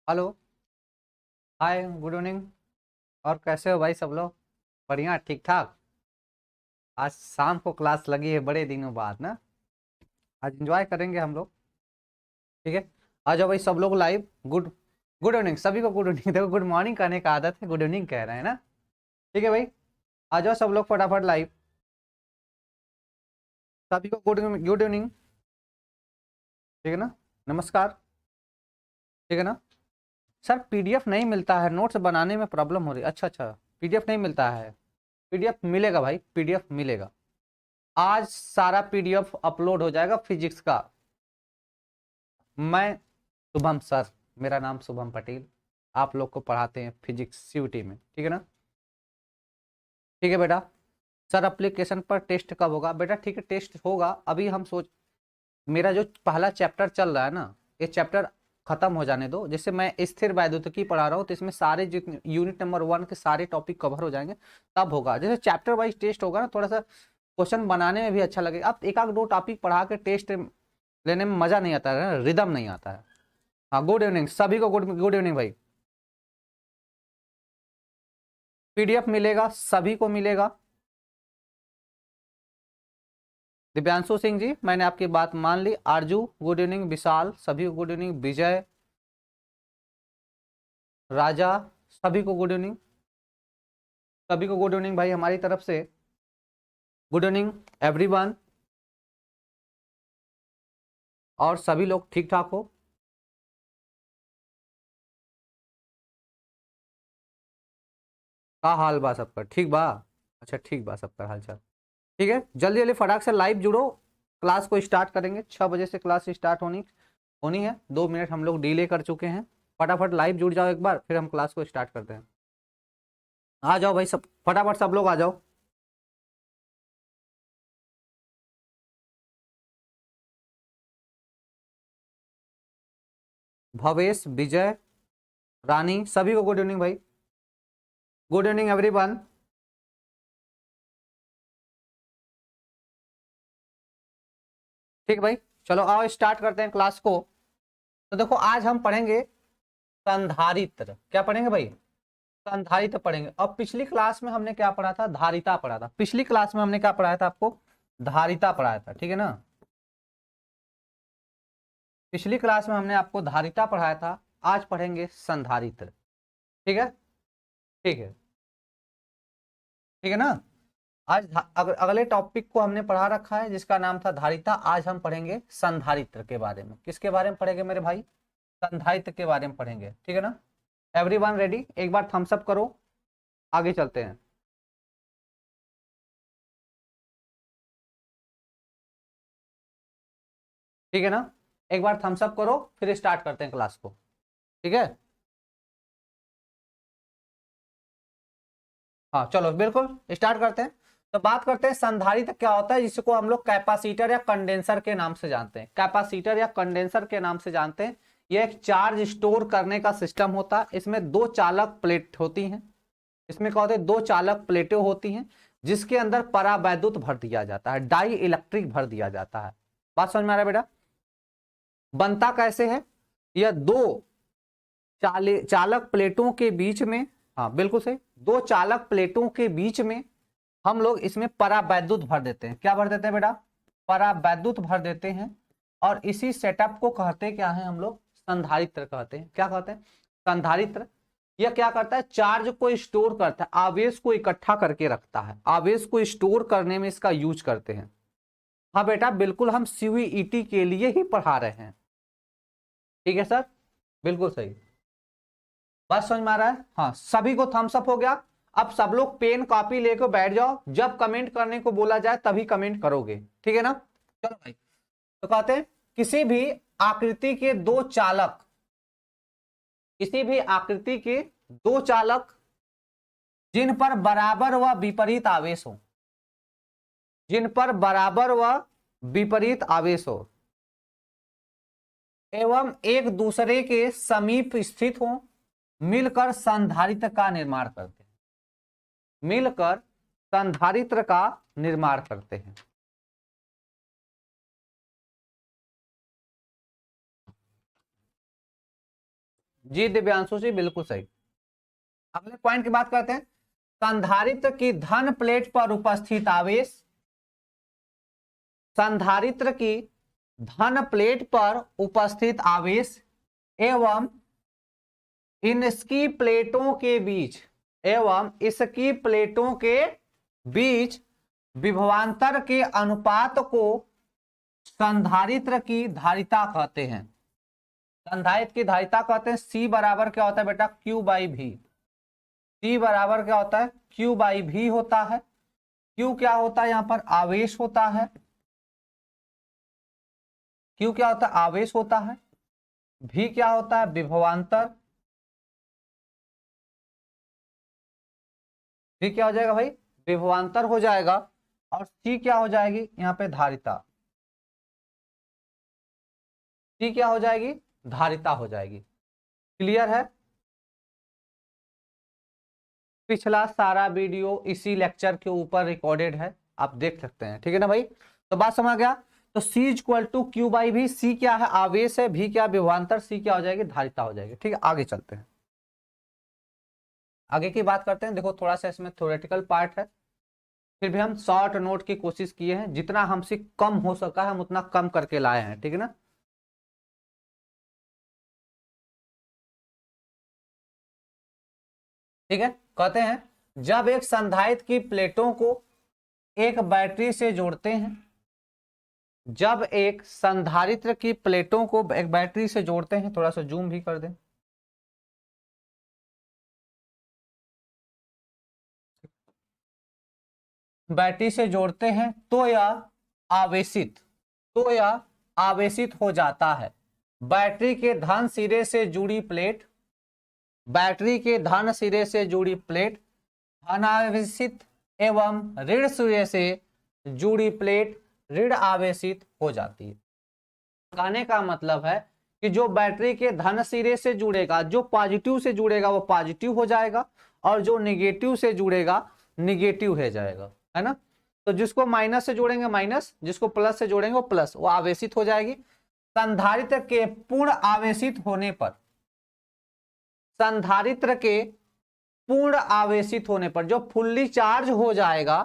Hello. हाय, good evening. और कैसे हो भाई सब लोग? बढ़िया, ठीक ठाक। आज शाम को क्लास लगी है बड़े दिनों बाद ना। आज एंजॉय करेंगे हम लोग। ठीक है। आ जाओ भाई सब लोग लाइव। गुड गुड इवनिंग सभी को। गुड इवनिंग देखो, गुड मॉर्निंग कहने का आदत है, गुड इवनिंग कह रहे हैं ना। ठीक है भाई। आ जाओ सब लोग फटाफट लाइव। सभी को गुड गुड इवनिंग। ठीक है ना। नमस्कार। ठीक है ना। सर पीडीएफ नहीं मिलता है, नोट्स बनाने में प्रॉब्लम हो रही है। अच्छा अच्छा, पीडीएफ नहीं मिलता है। पीडीएफ मिलेगा भाई, पीडीएफ मिलेगा। आज सारा पीडीएफ अपलोड हो जाएगा फिजिक्स का। मैं शुभम सर, मेरा नाम शुभम पटेल। आप लोग को पढ़ाते हैं फिजिक्स सीयूटी में। ठीक है ना। ठीक है बेटा। सर एप्लीकेशन पर टेस्ट कब होगा बेटा? ठीक है, टेस्ट होगा। अभी हम सोच, मेरा जो पहला चैप्टर चल रहा है ना, ये चैप्टर खत्म हो जाने दो। जैसे मैं स्थिर वैद्युतिकी पढ़ा रहा हूँ तो इसमें सारे जितने यूनिट नंबर 1 के सारे टॉपिक कवर हो जाएंगे, तब होगा। जैसे चैप्टर वाइज टेस्ट होगा ना, थोड़ा सा क्वेश्चन बनाने में भी अच्छा लगेगा। अब एक आध दो टॉपिक पढ़ा के टेस्ट लेने में मजा नहीं आता है, रिदम नहीं आता है। हाँ, गुड इवनिंग सभी को। गुड गुड इवनिंग भाई। पीडीएफ मिलेगा, सभी को मिलेगा। दिव्यांशु सिंह जी, मैंने आपकी बात मान ली। आरजू गुड इवनिंग। विशाल सभी को गुड इवनिंग। विजय, राजा सभी को गुड इवनिंग। सभी को गुड इवनिंग भाई हमारी तरफ से। Good evening everyone. और सभी लोग ठीक ठाक हो? का हाल बा सबका? ठीक बा। अच्छा ठीक बा सबका हाल चाल। ठीक है, जल्दी जल्दी फटाक से लाइव जुड़ो। क्लास को स्टार्ट करेंगे, 6 बजे से क्लास स्टार्ट होनी होनी है। 2 मिनट हम लोग डिले कर चुके हैं। फटाफट लाइव जुड़ जाओ एक बार, फिर हम क्लास को स्टार्ट करते हैं। आ जाओ भाई सब, फटाफट सब लोग आ जाओ। भवेश, विजय, रानी सभी को गुड इवनिंग भाई। Good evening everyone. ठीक भाई, चलो आओ स्टार्ट करते हैं क्लास को। तो देखो आज हम पढ़ेंगे संधारित्र। क्या पढ़ेंगे भाई? संधारित्र पढ़ेंगे। अब पिछली क्लास में हमने क्या पढ़ा था? धारिता पढ़ा था। पिछली क्लास में हमने क्या पढ़ाया था आपको? धारिता पढ़ाया था। ठीक है ना। पिछली क्लास में हमने आपको धारिता पढ़ाया था। आज पढ़ेंगे संधारित्र। ठीक है। ठीक है। ठीक है ना। आज अगले टॉपिक को हमने पढ़ा रखा है जिसका नाम था धारिता। आज हम पढ़ेंगे संधारित्र के बारे में। किसके बारे में पढ़ेंगे मेरे भाई? संधारित्र के बारे में पढ़ेंगे। ठीक है ना। Everyone ready? एक बार थम्स अप करो, आगे चलते हैं। ठीक है ना। एक बार थम्स अप करो, फिर स्टार्ट करते हैं क्लास को। ठीक है। हाँ चलो बिल्कुल स्टार्ट करते हैं। तो बात करते हैं संधारित्र क्या होता है, जिसको हम लोग कैपेसिटर या कंडेंसर के नाम से जानते हैं। कैपेसिटर या कंडेंसर के नाम से जानते हैं। यह एक चार्ज स्टोर करने का सिस्टम होता है। इसमें दो चालक प्लेट होती हैं। इसमें क्या होता है? दो चालक प्लेटें होती हैं जिसके अंदर परावैद्युत भर दिया जाता है, डाई इलेक्ट्रिक भर दिया जाता है। बात समझ में आ रहा है बेटा? बनता कैसे है? यह दो चालक प्लेटों के बीच में, हाँ बिल्कुल सही, दो चालक प्लेटों के बीच में हम लोग इसमें परावैद्युत भर देते हैं। क्या भर देते हैं बेटा? परावैद्युत भर देते हैं। और इसी सेटअप को कहते क्या है हम लोग? संधारित्र कहते हैं। क्या कहते हैं? संधारित्र। यह क्या करता है? चार्ज को स्टोर करता है, आवेश को इकट्ठा करके रखता है। आवेश को स्टोर करने में इसका यूज करते हैं। हाँ बेटा बिल्कुल, हम सीयूईटी के लिए ही पढ़ा रहे हैं। ठीक है सर, बिल्कुल सही। बात समझ में आ रहा है? हाँ सभी को थम्स अप हो गया। अब सब लोग पेन कॉपी लेकर बैठ जाओ, जब कमेंट करने को बोला जाए तभी कमेंट करोगे। ठीक है ना। चलो भाई, तो कहते हैं किसी भी आकृति के दो चालक, किसी भी आकृति के दो चालक जिन पर बराबर व विपरीत आवेश हो, जिन पर बराबर व विपरीत आवेश हो एवं एक दूसरे के समीप स्थित हो, मिलकर संधारित्र का निर्माण करते हैं। मिलकर संधारित्र का निर्माण करते हैं। जी दिव्यांशु जी बिल्कुल सही। अगले पॉइंट की बात करते हैं, संधारित्र की धन प्लेट पर उपस्थित आवेश, संधारित्र की धन प्लेट पर उपस्थित आवेश एवं इसकी प्लेटों के बीच, एवं इसकी प्लेटों के बीच विभवांतर के अनुपात को संधारित्र की धारिता कहते हैं। संधारित्र की धारिता कहते हैं, सी बराबर क्या होता है बेटा, क्यू बाई भी। सी बराबर क्या होता है, क्यू बाई भी होता है। क्यू क्या होता है, यहां पर आवेश होता है। क्यू क्या होता है, आवेश होता है। भी क्या होता है, विभवांतर। भी क्या हो जाएगा भाई, विभवांतर हो जाएगा। और सी क्या हो जाएगी, यहां पे धारिता। सी क्या हो जाएगी, धारिता हो जाएगी। क्लियर है। पिछला सारा वीडियो इसी लेक्चर के ऊपर रिकॉर्डेड है, आप देख सकते हैं, ठीक है ना भाई। तो बात समझ गया। तो C equal to Q by V. C क्या है, आवेश है। भी क्या, विभवांतर। सी क्या हो जाएगी, धारिता हो जाएगी। ठीक है, आगे चलते हैं, आगे की बात करते हैं। देखो थोड़ा सा इसमें थ्योरेटिकल पार्ट है, फिर भी हम शॉर्ट नोट की कोशिश किए हैं, जितना हमसे कम हो सका है हम उतना कम करके लाए हैं, ठीक है ना। ठीक है, कहते हैं जब एक संधारित्र की प्लेटों को एक बैटरी से जोड़ते हैं, जब एक संधारित्र की प्लेटों को एक बैटरी से जोड़ते हैं, थोड़ा सा जूम भी कर दें, बैटरी से जोड़ते हैं तो यह आवेशित, तो यह आवेशित हो जाता है। बैटरी के धन सिरे से जुड़ी प्लेट, बैटरी के धन सिरे से जुड़ी प्लेट धनावेशित एवं ऋण सिरे से जुड़ी प्लेट ऋण आवेशित हो जाती है। कहने का मतलब है कि जो बैटरी के धन सिरे से जुड़ेगा, जो पॉजिटिव से जुड़ेगा वो पॉजिटिव हो जाएगा, और जो निगेटिव से जुड़ेगा निगेटिव हो जाएगा, है ना। तो जिसको माइनस से जोड़ेंगे माइनस, जिसको प्लस से जोड़ेंगे वो प्लस, वो आवेशित हो जाएगी। संधारित्र के पूर्ण आवेशित होने पर, संधारित्र के पूर्ण आवेशित होने पर, जो फुल्ली चार्ज हो जाएगा,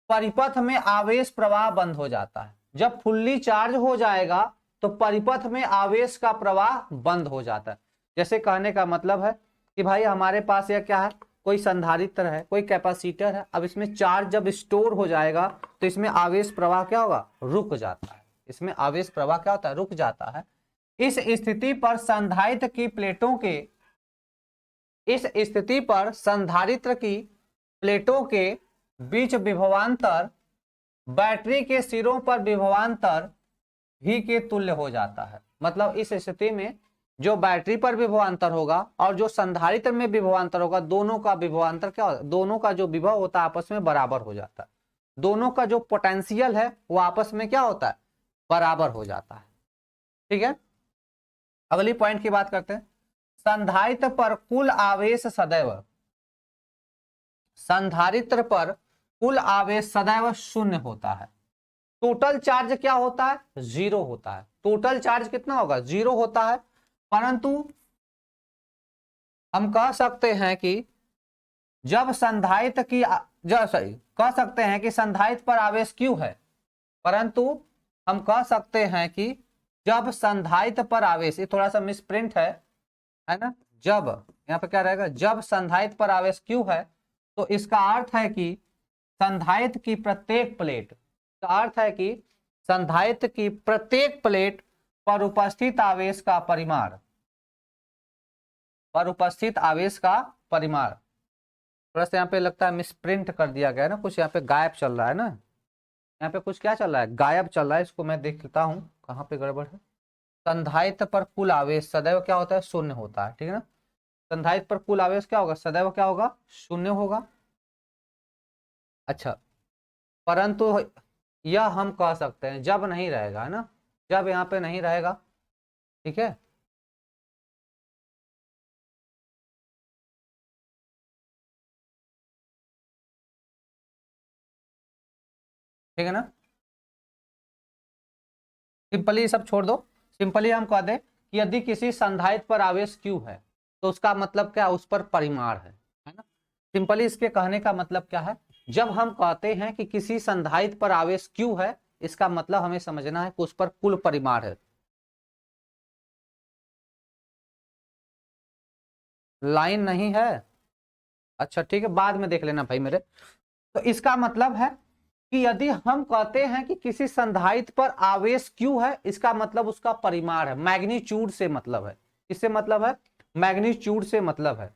परिपथ में आवेश प्रवाह बंद हो जाता है। जब फुल्ली चार्ज हो जाएगा तो परिपथ में आवेश का प्रवाह बंद हो जाता है। जैसे कहने का मतलब है कि भाई हमारे पास यह क्या है, कोई संधारित्र है, कोई कैपेसिटर है। अब इसमें चार्ज जब स्टोर हो जाएगा तो इसमें आवेश प्रवाह क्या होगा, रुक जाता है। इसमें आवेश प्रवाह क्या होता है, रुक जाता है। इस स्थिति पर संधारित्र की प्लेटों के, इस स्थिति पर संधारित्र की प्लेटों के बीच विभवांतर बैटरी के सिरों पर विभवांतर भी के तुल्य हो जाता है। मतलब इस स्थिति में जो बैटरी पर विभवांतर होगा और जो संधारित्र में विभवांतर होगा, दोनों का विभवांतर क्या होता है, दोनों का जो विभव होता है आपस में बराबर हो जाता है। दोनों का जो पोटेंशियल है वो आपस में क्या होता है, बराबर हो जाता है। ठीक है, अगली पॉइंट की बात करते हैं। संधारित्र पर कुल आवेश सदैव, संधारित्र पर कुल आवेश सदैव शून्य होता है। टोटल चार्ज क्या होता है, जीरो होता है। टोटल चार्ज कितना होगा, जीरो होता है। परंतु हम कह सकते हैं कि जब संधारित्र की कह सकते हैं कि संधारित्र पर आवेश क्यू है, परंतु हम कह सकते हैं कि जब संधारित्र पर आवेश, ये थोड़ा सा मिसप्रिंट है ना। जब यहाँ पे क्या रहेगा, जब संधारित्र पर आवेश क्यू है तो इसका अर्थ है कि संधारित्र की प्रत्येक प्लेट, का अर्थ है कि संधारित्र की प्रत्येक प्लेट पर उपस्थित आवेश का परिमाण, पर उपस्थित आवेश का परिमाण, थोड़ा सा यहाँ पे लगता है मिसप्रिंट कर दिया गया है ना, कुछ यहाँ पे गायब चल रहा है ना, यहाँ पे कुछ क्या चल रहा है, गायब चल रहा है। इसको मैं देख लेता हूँ कहाँ पे गड़बड़ है। संधारित्र पर कुल आवेश सदैव क्या होता है, शून्य होता है। ठीक है ना, संधारित्र पर कुल आवेश क्या होगा, सदैव क्या होगा, शून्य होगा। अच्छा, परंतु यह हम कह सकते हैं जब नहीं रहेगा, है ना, जब यहाँ पे नहीं रहेगा। ठीक है, ठीक है ना, सिंपली सब छोड़ दो। सिंपली हम कह दें कि यदि किसी संधारित्र पर आवेश Q है तो उसका मतलब क्या, उस पर परिमाण है ना। सिंपली इसके कहने का मतलब क्या है, जब हम कहते हैं कि किसी संधारित्र पर आवेश Q है, इसका मतलब हमें समझना है कि उस पर कुल परिमाण है। लाइन नहीं है, अच्छा ठीक है, बाद में देख लेना भाई मेरे। तो इसका मतलब है कि यदि हम कहते हैं कि किसी संधारित्र पर आवेश Q है, इसका मतलब उसका परिमाण है, मैग्नीट्यूड से मतलब है। इससे मतलब है मैग्नीट्यूड से मतलब है।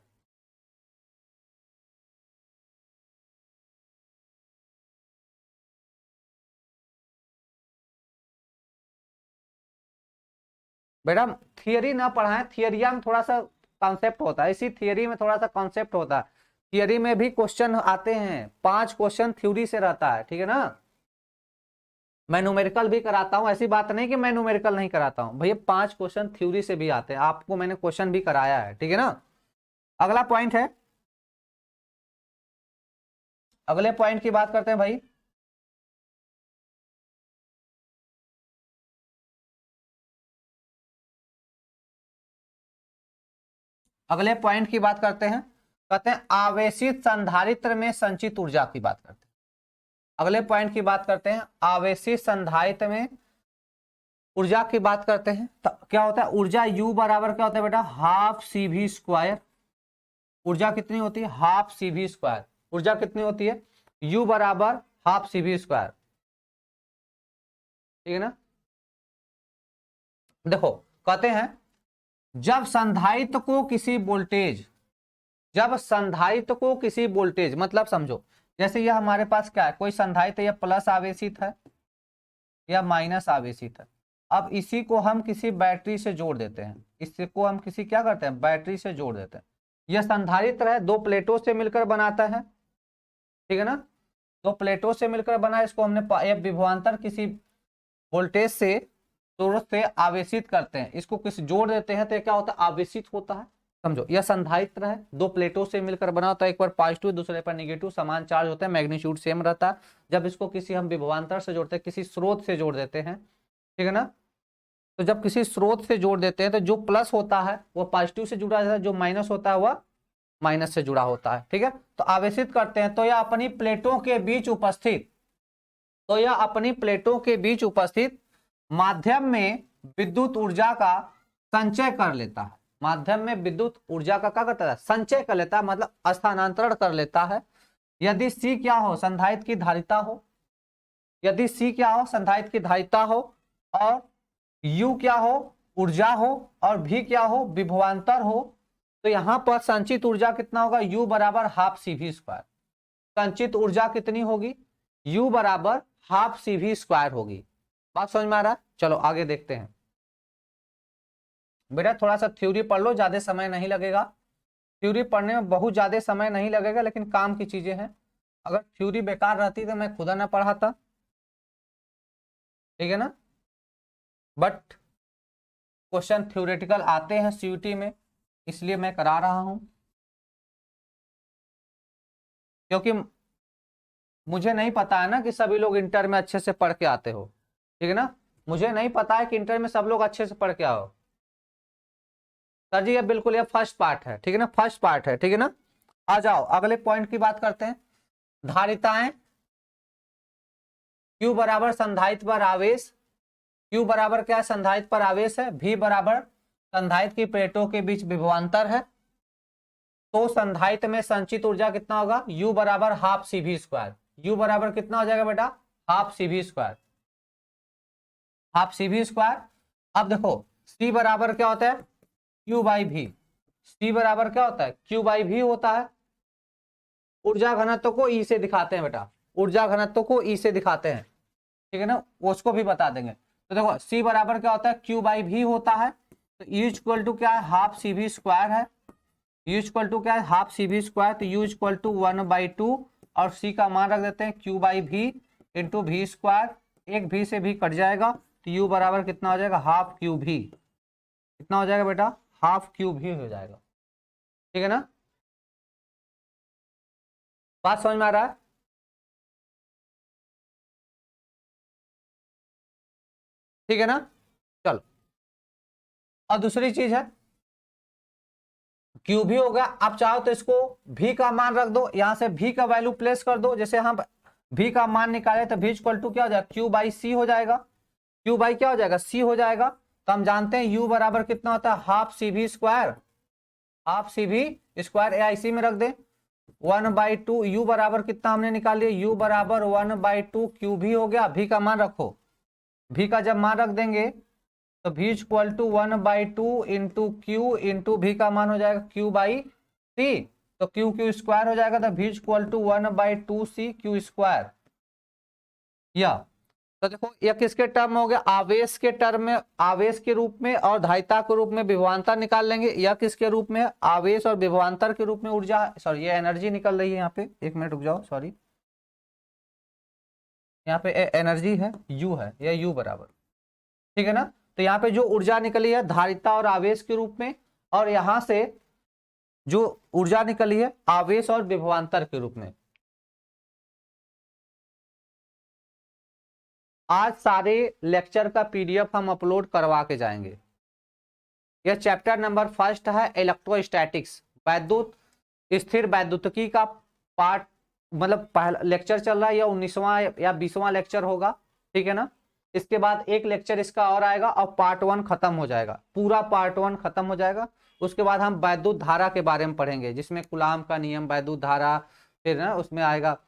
बेटा थियरी ना पढ़ाएं, थियरिया में थोड़ा सा कॉन्सेप्ट होता है, इसी थियरी में थोड़ा सा कॉन्सेप्ट होता है। थियरी में भी क्वेश्चन आते हैं, 5 क्वेश्चन थ्योरी से रहता है, ठीक है ना। मैं न्यूमेरिकल भी कराता हूं, ऐसी बात नहीं कि मैं न्यूमेरिकल नहीं कराता हूं भैया, 5 क्वेश्चन थ्योरी से भी आते हैं, आपको मैंने क्वेश्चन भी कराया है, ठीक है ना। अगला पॉइंट है, अगले पॉइंट की बात करते हैं भाई। अगले पॉइंट की बात करते हैं, कहते हैं आवेशित संधारित्र में संचित ऊर्जा की बात करते हैं। अगले पॉइंट की बात करते हैं, आवेशित संधारित्र में ऊर्जा की बात करते हैं। तो क्या होता है, ऊर्जा U बराबर क्या होता है बेटा, हाफ CV स्क्वायर। ऊर्जा कितनी होती है, हाफ CV स्क्वायर। ऊर्जा कितनी होती है, U बराबर हाफ CV स्क्वायर, ठीक है ना। देखो कहते हैं जब संधारित्र को किसी वोल्टेज, जब संधारित्र को किसी वोल्टेज, मतलब समझो जैसे ये हमारे पास क्या है, कोई संधारित्र या प्लस आवेशित है या माइनस आवेशित है। अब इसी को हम किसी बैटरी से जोड़ देते हैं, इसको हम किसी क्या करते हैं, बैटरी से जोड़ देते हैं। यह संधारित्र है, 2 प्लेटों से मिलकर बनाता है, ठीक है ना। 2 प्लेटों से मिलकर बना, इसको हमने एक विभवांतर किसी वोल्टेज से स्रोत से आवेशित करते हैं, इसको किसी जोड़ देते हैं तो क्या होता है, आवेशित होता है। समझो यह संधारित्र है, 2 प्लेटों से मिलकर बना होता है, एक पर पॉजिटिव दूसरे पर नेगेटिव, समान चार्ज होता है, मैग्नीट्यूड सेम रहता है। जब इसको किसी हम विभवांतर से जोड़ते हैं, किसी स्रोत से जोड़ देते हैं, ठीक है ना। तो जब किसी स्रोत से जोड़ देते हैं तो जो प्लस होता है वो पॉजिटिव से जुड़ा रहता है, जो माइनस होता है वह माइनस से जुड़ा होता है, ठीक है। तो आवेशित करते हैं तो यह अपनी प्लेटों के बीच उपस्थित, तो यह अपनी प्लेटों के बीच उपस्थित माध्यम में विद्युत ऊर्जा का संचय कर लेता है। माध्यम में विद्युत ऊर्जा का क्या करता है, संचय कर लेता है, मतलब स्थानांतरण कर लेता है। यदि C क्या हो, संधारित्र की धारिता हो, यदि C क्या हो, संधारित्र की धारिता हो, और U क्या हो, ऊर्जा हो, और V क्या हो, विभवांतर हो, तो यहां पर संचित ऊर्जा कितना होगा, U बराबर हाफ CV स्क्वायर। संचित ऊर्जा कितनी होगी, U बराबर हाफ CV स्क्वायर होगी। बात समझ में आ रहा है, चलो आगे देखते हैं। बेटा थोड़ा सा थ्योरी पढ़ लो, ज्यादा समय नहीं लगेगा, थ्योरी पढ़ने में बहुत ज्यादा समय नहीं लगेगा, लेकिन काम की चीजें हैं। अगर थ्योरी बेकार रहती तो मैं खुदा ना पढ़ाता, ठीक है ना। बट क्वेश्चन थ्योरेटिकल आते हैं CUT में, इसलिए मैं करा रहा हूं, क्योंकि मुझे नहीं पता है ना कि सभी लोग इंटर में अच्छे से पढ़ के आते हो, ठीक है ना। मुझे नहीं पता है कि इंटर में सब लोग अच्छे से पढ़ के आओ। सर जी ये बिल्कुल, ये फर्स्ट पार्ट है, ठीक है ना, फर्स्ट पार्ट है, ठीक है ना। आ जाओ अगले पॉइंट की बात करते हैं। धारिताएं, Q बराबर संधारित्र पर आवेश, Q बराबर क्या है, संधारित्र पर आवेश है, V बराबर संधारित्र की प्लेटों के बीच विभवांतर है। तो संधारित्र में संचित ऊर्जा कितना होगा, U बराबर हाफ CV स्क्वायर। U बराबर कितना हो जाएगा बेटा, half CV square, half CV square. अब देखो C बराबर क्या होता है, Q बाई V। C बराबर क्या होता है, Q बाई V होता है। ऊर्जा घनत्व को E से दिखाते हैं बेटा, ऊर्जा घनत्व को E से दिखाते हैं, ठीक है ना, उसको भी बता देंगे। तो देखो C बराबर क्या होता है, Q बाई V होता है। तो U इक्वल टू क्या है, हाफ CV स्क्वायर है। U इक्वल टू क्या है, हाफ CV स्क्वायर, तो U इक्वल टू 1/2, और C का मान रख देते हैं Q by V into V square, एक V से V कट जाएगा, तो U बराबर कितना हो जाएगा, हाफ QV। कितना हो जाएगा बेटा, हाफ QV हो जाएगा, ठीक है ना। बात समझ में आ रहा है, ठीक है ना। चलो और दूसरी चीज है क्यू भी हो गया। आप चाहो तो इसको भी का मान रख दो, यहां से भी का वैल्यू प्लेस कर दो। जैसे हम भी का मान निकाले तो भी इक्वल टू क्या हो जाएगा, क्यू बाई सी हो जाएगा। क्यू बाई क्या हो जाएगा, सी हो जाएगा। तो हम जानते हैं यू बराबर कितना होता है, half C V square, half C V square. या इसी में रख दे 1/2। यू बराबर कितना हमने निकाल लिया, यू बराबर 1/2 क्यू भी हो गया। भी का मान रखो, भी का जब मान रख देंगे तो भी equal to 1/2 into Q into V का मान हो जाएगा क्यू बाई सी। तो क्यू क्यू स्क्वायर हो जाएगा, तो भी equal to 1/2 C Q square. या तो देखो यह किसके टर्म में हो गया, आवेश के टर्म में, आवेश के रूप में और धारिता के रूप में विभवांतर निकाल लेंगे। यह किसके रूप में, आवेश और विभवांतर के रूप में ऊर्जा, सॉरी ये एनर्जी निकल रही है यहाँ पे, एक मिनट रुक जाओ, सॉरी यहाँ पे एनर्जी है, यू है, यह यू बराबर, ठीक है ना। तो यहाँ पे जो ऊर्जा निकली है धारिता और आवेश के रूप में, और यहां से जो ऊर्जा निकली है आवेश और विभवांतर के रूप में। आज सारे लेक्चर का पीडीएफ हम अपलोड करवा के जाएंगे। यह चैप्टर नंबर 1 है, इलेक्ट्रोस्टैटिक्स, वैद्युत स्थिर वैद्युतिकी का पार्ट, मतलब पहला लेक्चर चल रहा है, या 19वां या 20वां लेक्चर होगा, ठीक है ना। इसके बाद एक लेक्चर इसका और आएगा और पार्ट 1 खत्म हो जाएगा, पूरा पार्ट 1 खत्म हो जाएगा। उसके बाद हम वैद्युत धारा के बारे में पढ़ेंगे, जिसमें कूलाम का नियम, वैद्युत धारा, फिर ना उसमें आएगा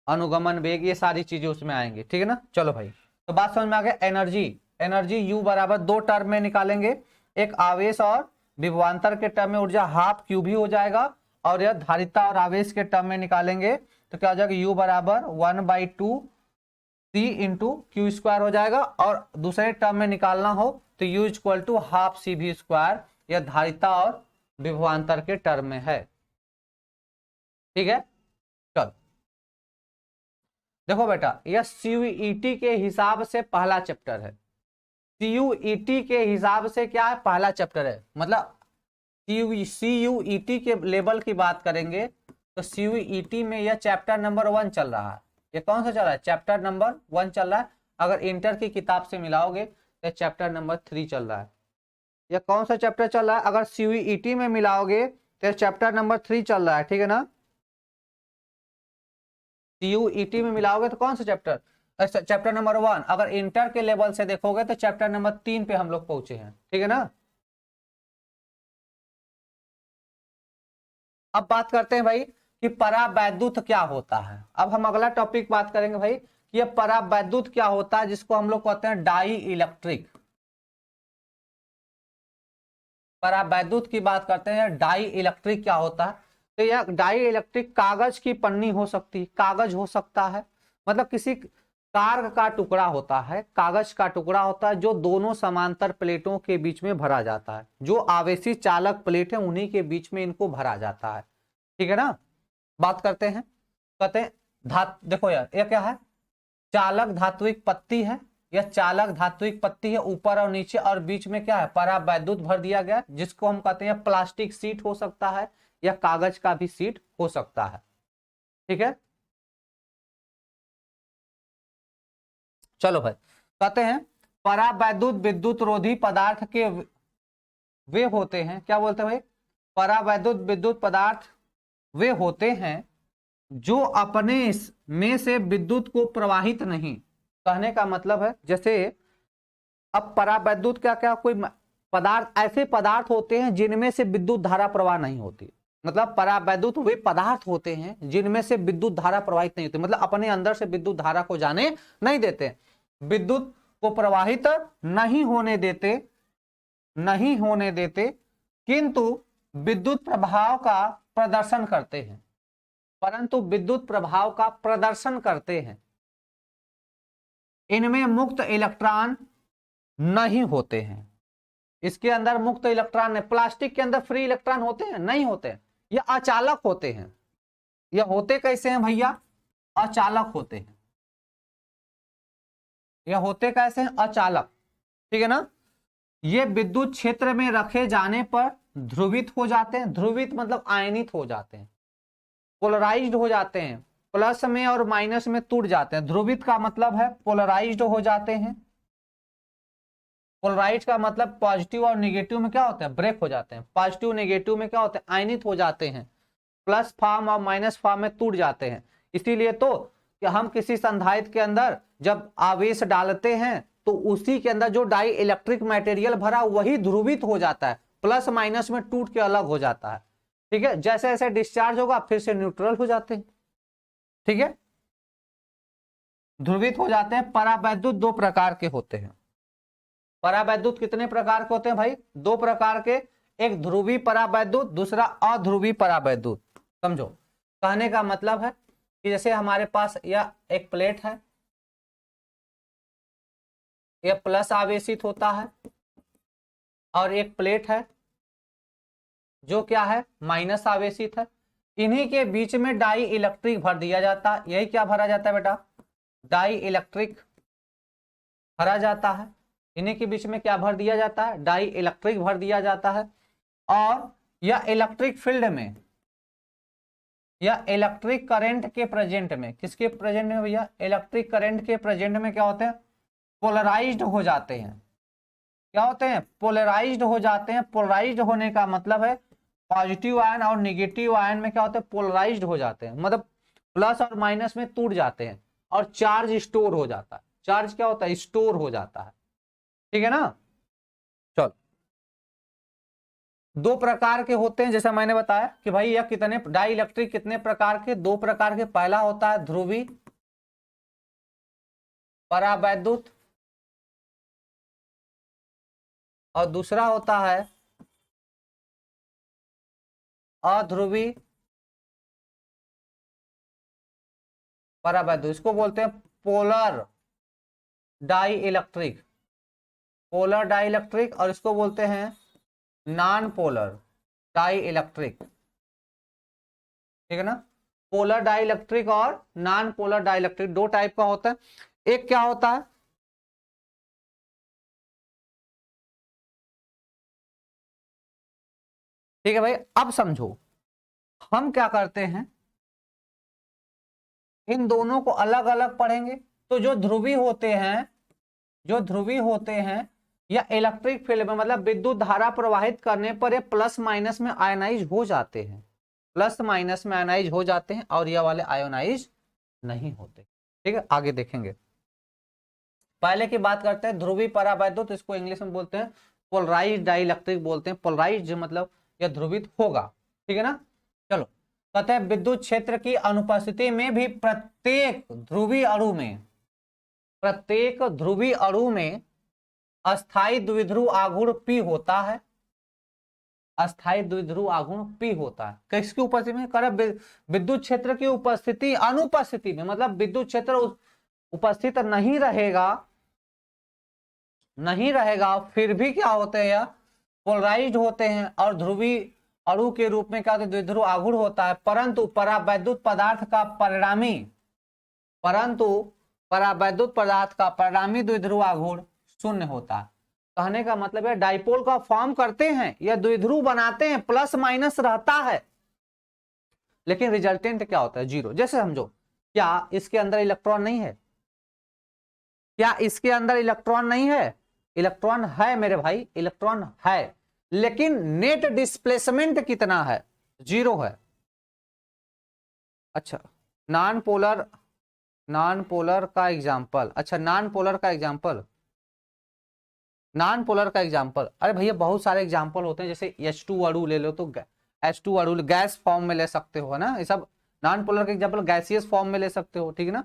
अनुगमन वेग, ये सारी चीजें उसमें आएंगी, ठीक है ना। चलो भाई, तो बात समझ में आ गया। एनर्जी, एनर्जी यू बराबर दो टर्म में निकालेंगे, एक आवेश और विभवांतर के टर्म में ऊर्जा हाफ क्यू भी हो जाएगा, और यह धारिता और आवेश के टर्म में निकालेंगे तो क्या हो जाएगा, यू बराबर 1/2 सी इंटू क्यू स्क्वायर हो जाएगा। और दूसरे टर्म में निकालना हो तो U equal to half C V square, यह धारिता और विभवांतर के टर्म में है, ठीक है। चल देखो बेटा, यह सीयूईटी के हिसाब से पहला चैप्टर है। सीयूईटी के हिसाब से क्या है, पहला चैप्टर है। मतलब सीयूईटी के लेवल की बात करेंगे तो सीयूईटी में यह चैप्टर नंबर 1 चल रहा है। ये कौन सा चल रहा है, चैप्टर नंबर 1 चल रहा है। अगर इंटर की किताब से मिलाओगे तो चैप्टर नंबर 3 चल रहा है। यह कौन सा चैप्टर चल रहा है, अगर सीयूईटी में मिलाओगे तो चैप्टर नंबर 3 चल रहा है, ठीक है ना। सीयूईटी में मिलाओगे तो कौन सा चैप्टर, चैप्टर नंबर 1। अगर इंटर के लेवल से देखोगे तो चैप्टर नंबर 3 पे हम लोग पहुंचे हैं, ठीक है ना। अब बात करते हैं भाई कि परावैद्युत क्या होता है। अब हम अगला टॉपिक बात करेंगे भाई कि यह परावैद्युत क्या होता है, जिसको हम लोग कहते हैं डाई इलेक्ट्रिक। परावैद्युत की बात करते हैं, डाई इलेक्ट्रिक क्या होता है। तो यह डाई इलेक्ट्रिक कागज की पन्नी हो सकती, कागज हो सकता है, मतलब किसी कार्ग का टुकड़ा होता है, कागज का टुकड़ा होता है जो दोनों समांतर प्लेटों के बीच में भरा जाता है। जो आवेशी चालक प्लेट है उन्हीं के बीच में इनको भरा जाता है, ठीक है ना। बात करते हैं, कहते हैं देखो यार ये क्या है, चालक धात्विक पत्ती है। यह चालक धात्विक पत्ती है, ऊपर और नीचे, और बीच में क्या है, परावैद्युत भर दिया गया, जिसको हम कहते हैं प्लास्टिक सीट हो सकता है या कागज का भी सीट हो सकता है, ठीक है। चलो भाई, कहते हैं परावैद्युत विद्युत रोधी पदार्थ के वे होते हैं, क्या बोलते हैं भाई, परावैद्युत विद्युत पदार्थ वे होते हैं जो अपने में से विद्युत को प्रवाहित नहीं। कहने का मतलब है जैसे अब परावैद्युत क्या क्या कोई पदार्थ, ऐसे पदार्थ होते हैं जिनमें से विद्युत धारा प्रवाह नहीं होती। मतलब परावैद्युत वे पदार्थ होते हैं जिनमें से विद्युत धारा प्रवाहित नहीं होती, मतलब अपने अंदर से विद्युत धारा को जाने नहीं देते, विद्युत को प्रवाहित नहीं होने देते, किंतु विद्युत प्रभाव का प्रदर्शन करते हैं, परंतु विद्युत प्रभाव का प्रदर्शन करते हैं। इनमें मुक्त इलेक्ट्रॉन नहीं होते हैं, इसके अंदर मुक्त इलेक्ट्रॉन है। प्लास्टिक के अंदर फ्री इलेक्ट्रॉन होते हैं, नहीं होते, ये अचालक होते हैं। ये होते कैसे हैं भैया, अचालक होते हैं। ये होते कैसे हैं, अचालक, ठीक है ना। ये विद्युत क्षेत्र में रखे जाने पर ध्रुवित हो जाते हैं, ध्रुवित मतलब आयनित हो जाते हैं, पोलराइज्ड हो जाते हैं, प्लस में और माइनस में टूट जाते हैं। ध्रुवित का मतलब है पोलराइज्ड हो जाते हैं, पोलराइज का मतलब पॉजिटिव और नेगेटिव में क्या होते हैं, ब्रेक हो जाते हैं। पॉजिटिव नेगेटिव में क्या होते हैं, आयनित हो जाते हैं, प्लस फॉर्म और माइनस फॉर्म में टूट जाते हैं। इसीलिए तो कि हम किसी संधारित्र के अंदर जब आवेश डालते हैं तो उसी के अंदर जो डाई इलेक्ट्रिक मटेरियल भरा वही ध्रुवित हो जाता है, प्लस माइनस में टूट के अलग हो जाता है। ठीक है, जैसे जैसे डिस्चार्ज होगा फिर से न्यूट्रल हो जाते हैं। ठीक है, ध्रुवित हो जाते हैं। परावैद्युत दो प्रकार के होते हैं। परावैद्युत कितने प्रकार के होते हैं भाई, दो प्रकार के, एक ध्रुवी परावैद्युत, दूसरा अध्रुवी परावैद्युत। समझो, कहने का मतलब है कि जैसे हमारे पास यह एक प्लेट है, यह प्लस आवेशित होता है, और एक प्लेट है जो क्या है, माइनस आवेशित है। इन्हीं के बीच में डाई इलेक्ट्रिक भर दिया जाता है। यही क्या भरा जाता है बेटा, डाई इलेक्ट्रिक भरा जाता है। इन्हीं के बीच में क्या भर दिया जाता है, डाई इलेक्ट्रिक भर दिया जाता है। और यह इलेक्ट्रिक फील्ड में, या इलेक्ट्रिक करंट के प्रेजेंट में, किसके प्रेजेंट में भैया, इलेक्ट्रिक करंट के प्रेजेंट में क्या होते हैं, पोलराइज्ड हो जाते हैं। क्या होते हैं, पोलराइज्ड हो जाते हैं। पोलराइज्ड होने का मतलब है पॉजिटिव आयन और नेगेटिव आयन में क्या होते हैं, पोलराइज्ड हो जाते हैं, मतलब प्लस और माइनस में टूट जाते हैं, और चार्ज स्टोर हो जाता है। चार्ज क्या होता है, स्टोर हो जाता है। ठीक है ना। चलो, दो प्रकार के होते हैं, जैसा मैंने बताया कि भाई यह कितने डाई इलेक्ट्रिक कितने प्रकार के, दो प्रकार के। पहला होता है ध्रुवी परावैद्युत, और दूसरा होता है अध्रुवी परावैद्युत। इसको बोलते हैं polar dielectric, polar dielectric, और इसको बोलते हैं नॉन पोलर डाई इलेक्ट्रिक। ठीक है ना, पोलर डाई इलेक्ट्रिक और नॉन पोलर डाई इलेक्ट्रिक दो टाइप का होता है। एक क्या होता है, ठीक है भाई, अब समझो हम क्या करते हैं, इन दोनों को अलग अलग पढ़ेंगे। तो जो ध्रुवी होते हैं, जो ध्रुवी होते हैं, या इलेक्ट्रिक फील्ड में मतलब विद्युत धारा प्रवाहित करने पर ये प्लस माइनस में आयनाइज हो जाते हैं, प्लस माइनस में आयनाइज हो जाते हैं, और ये वाले आयोनाइज नहीं होते। ठीक है, आगे देखेंगे। पहले की बात करते हैं ध्रुवी परावैद्युत, तो इसको इंग्लिश में बोलते हैं पोलराइज्ड डाई इलेक्ट्रिक बोलते हैं। पोलराइज्ड मतलब यह ध्रुवित होगा। ठीक है ना। चलो, कहते हैं विद्युत क्षेत्र की अनुपस्थिति में भी प्रत्येक ध्रुवी अणु में, प्रत्येक ध्रुवी अणु में अस्थाई द्विध्रुव आघूर्ण पी होता है। अस्थाई द्विध्रुव आघूर्ण पी होता है किसकी उपस्थिति में, कर विद्युत क्षेत्र की उपस्थिति अनुपस्थिति में, मतलब विद्युत क्षेत्र उपस्थित नहीं रहेगा, नहीं रहेगा, फिर भी क्या होते हैं, यह पोलराइज्ड होते हैं, और ध्रुवी अणु के रूप में क्या होता है, द्विध्रुव आघूर्ण होता है। परंतु परावैद्युत पदार्थ का परिणामी, परंतु परावैद्युत पदार्थ का परिणामी द्विध्रुव आघूर्ण शून्य होता है। कहने का मतलब है डाइपोल का फॉर्म करते हैं या द्विध्रुव बनाते हैं, प्लस माइनस रहता है, लेकिन रिजल्टेंट क्या होता है, जीरो। जैसे समझो, क्या इसके अंदर इलेक्ट्रॉन नहीं है, क्या इसके अंदर इलेक्ट्रॉन नहीं है, इलेक्ट्रॉन है मेरे भाई, इलेक्ट्रॉन है, लेकिन नेट डिस्प्लेसमेंट कितना है, जीरो है। अच्छा, नॉन पोलर, नॉन पोलर का एग्जांपल, अच्छा नॉन पोलर का एग्जांपल, नॉन पोलर का एग्जांपल, अरे भैया बहुत सारे एग्जांपल होते हैं, जैसे H2 अणु ले लो तो H2 अणु गैस फॉर्म में ले सकते हो, है ना, ये सब नॉन पोलर के एग्जांपल, गैसियस फॉर्म में ले सकते हो। ठीक है ना।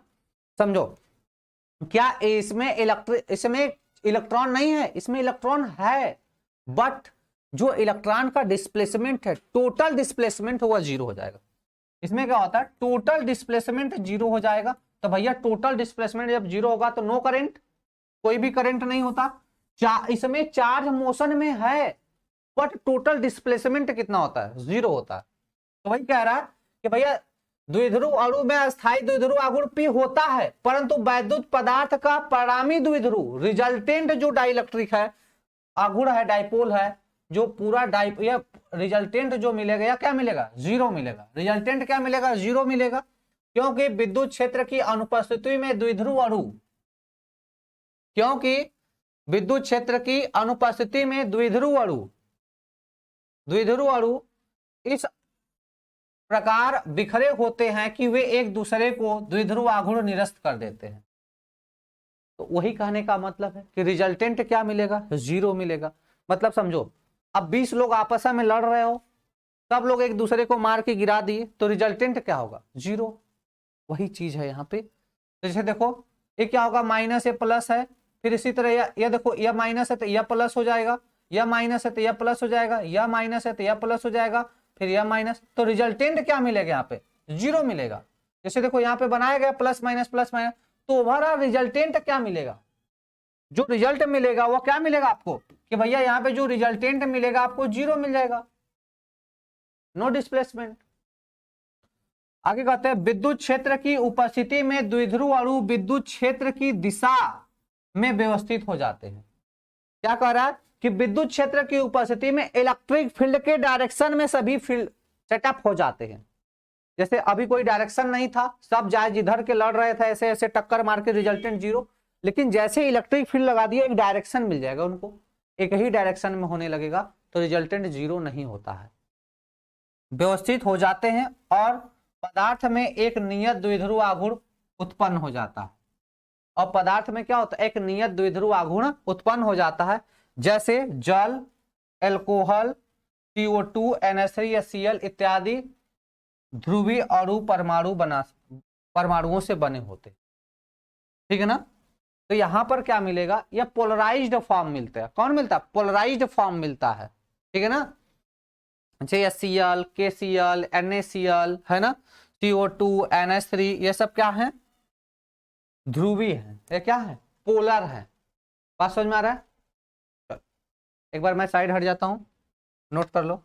समझो, क्या इसमें इसमें इलेक्ट्रॉन नहीं है, इसमें इलेक्ट्रॉन है, बट जो इलेक्ट्रॉन का डिस्प्लेसमेंट है, टोटल डिस्प्लेसमेंट हुआ जीरो हो जाएगा। इसमें क्या होता है, टोटल डिस्प्लेसमेंट जीरो हो जाएगा। तो भैया टोटल डिस्प्लेसमेंट जब जीरो होगा तो नो करंट, कोई भी करंट नहीं होता। इसमें चार्ज मोशन में है, बट टोटल डिस्प्लेसमेंट कितना होता है, जीरो होता है। तो वही कह रहा है कि भैया द्विध्रुव अणु में अस्थाई द्विध्रुव आघूर्ण पी होता है, परंतु वैद्युत पदार्थ का परिणामी द्विध्रुव रिजल्टेंट जो डाइलेक्ट्रिक है, आघूर्ण है, डाइपोल है, जो पूरा रिजल्टेंट जो मिलेगा या क्या मिलेगा, जीरो मिलेगा। रिजल्टेंट क्या मिलेगा, जीरो मिलेगा, क्योंकि विद्युत क्षेत्र की अनुपस्थिति में द्विध्रुव अणु, क्योंकि विद्युत क्षेत्र की अनुपस्थिति में द्विध्रुव अणु इस प्रकार बिखरे होते हैं कि वे एक दूसरे को द्विध्रुव आघूर्ण निरस्त कर देते हैं। तो वही कहने का मतलब है कि रिजल्टेंट क्या मिलेगा, 0 मिलेगा। मतलब समझो, अब 20 लोग आपस में लड़ रहे हो, सब लोग एक दूसरे को मार के गिरा दिए, तो रिजल्टेंट क्या होगा, 0। वही चीज है यहाँ पे। तो जैसे देखो, ये क्या होगा, माइनस, ये प्लस है, फिर इसी तरह यह देखो, यह माइनस है तो यह प्लस हो जाएगा, यह माइनस है तो यह प्लस हो जाएगा, यह माइनस है तो यह प्लस हो जाएगा, फिर यह माइनस। तो रिजल्टेंट क्या मिलेगा, यहाँ पे 0 मिलेगा। जैसे देखो यहाँ पे बनाया गया प्लस माइनस, तो ओवरऑल रिजल्टेंट क्या मिलेगा, जो रिजल्ट मिलेगा वो क्या मिलेगा आपको, कि भैया यहाँ पे जो रिजल्टेंट मिलेगा आपको 0 मिल जाएगा, नो डिस्प्लेसमेंट। आगे कहते हैं, विद्युत क्षेत्र की उपस्थिति में द्विध्रुव अणु विद्युत क्षेत्र की दिशा में व्यवस्थित हो जाते हैं। क्या कह रहा है कि विद्युत क्षेत्र की उपस्थिति में इलेक्ट्रिक फील्ड के डायरेक्शन में सभी फील्ड सेटअप हो जाते हैं। जैसे अभी कोई डायरेक्शन नहीं था, सब जाए जिधर के लड़ रहे थे, ऐसे ऐसे टक्कर मार के रिजल्टेंट 0। लेकिन जैसे इलेक्ट्रिक फील्ड लगा दिया, एक डायरेक्शन मिल जाएगा उनको, एक ही डायरेक्शन में होने लगेगा, तो रिजल्टेंट 0 नहीं होता है, व्यवस्थित हो जाते हैं और पदार्थ में एक नियत द्विध्रुव आघूर्ण उत्पन्न हो जाता है। और पदार्थ में क्या होता है, एक नियत द्विध्रुव आघूर्ण उत्पन्न हो जाता है, जैसे जल, एल्कोहल, CO2, NH3 या Cl इत्यादि ध्रुवीय अणु परमाणुओं से बने होते, ठीक है ना। तो यहां पर क्या मिलेगा, यह पोलराइज्ड फॉर्म मिलता है। कौन मिलता है, पोलराइज्ड फॉर्म मिलता है, ठीक है ना। HCl, KCl, NaCl है ना, CO2, NH3, ये सब क्या है, ध्रुवीय है, ये क्या है, पोलर है। बात समझ में आ रहा है। चलो एक बार मैं साइड हट जाता हूं, नोट कर लो।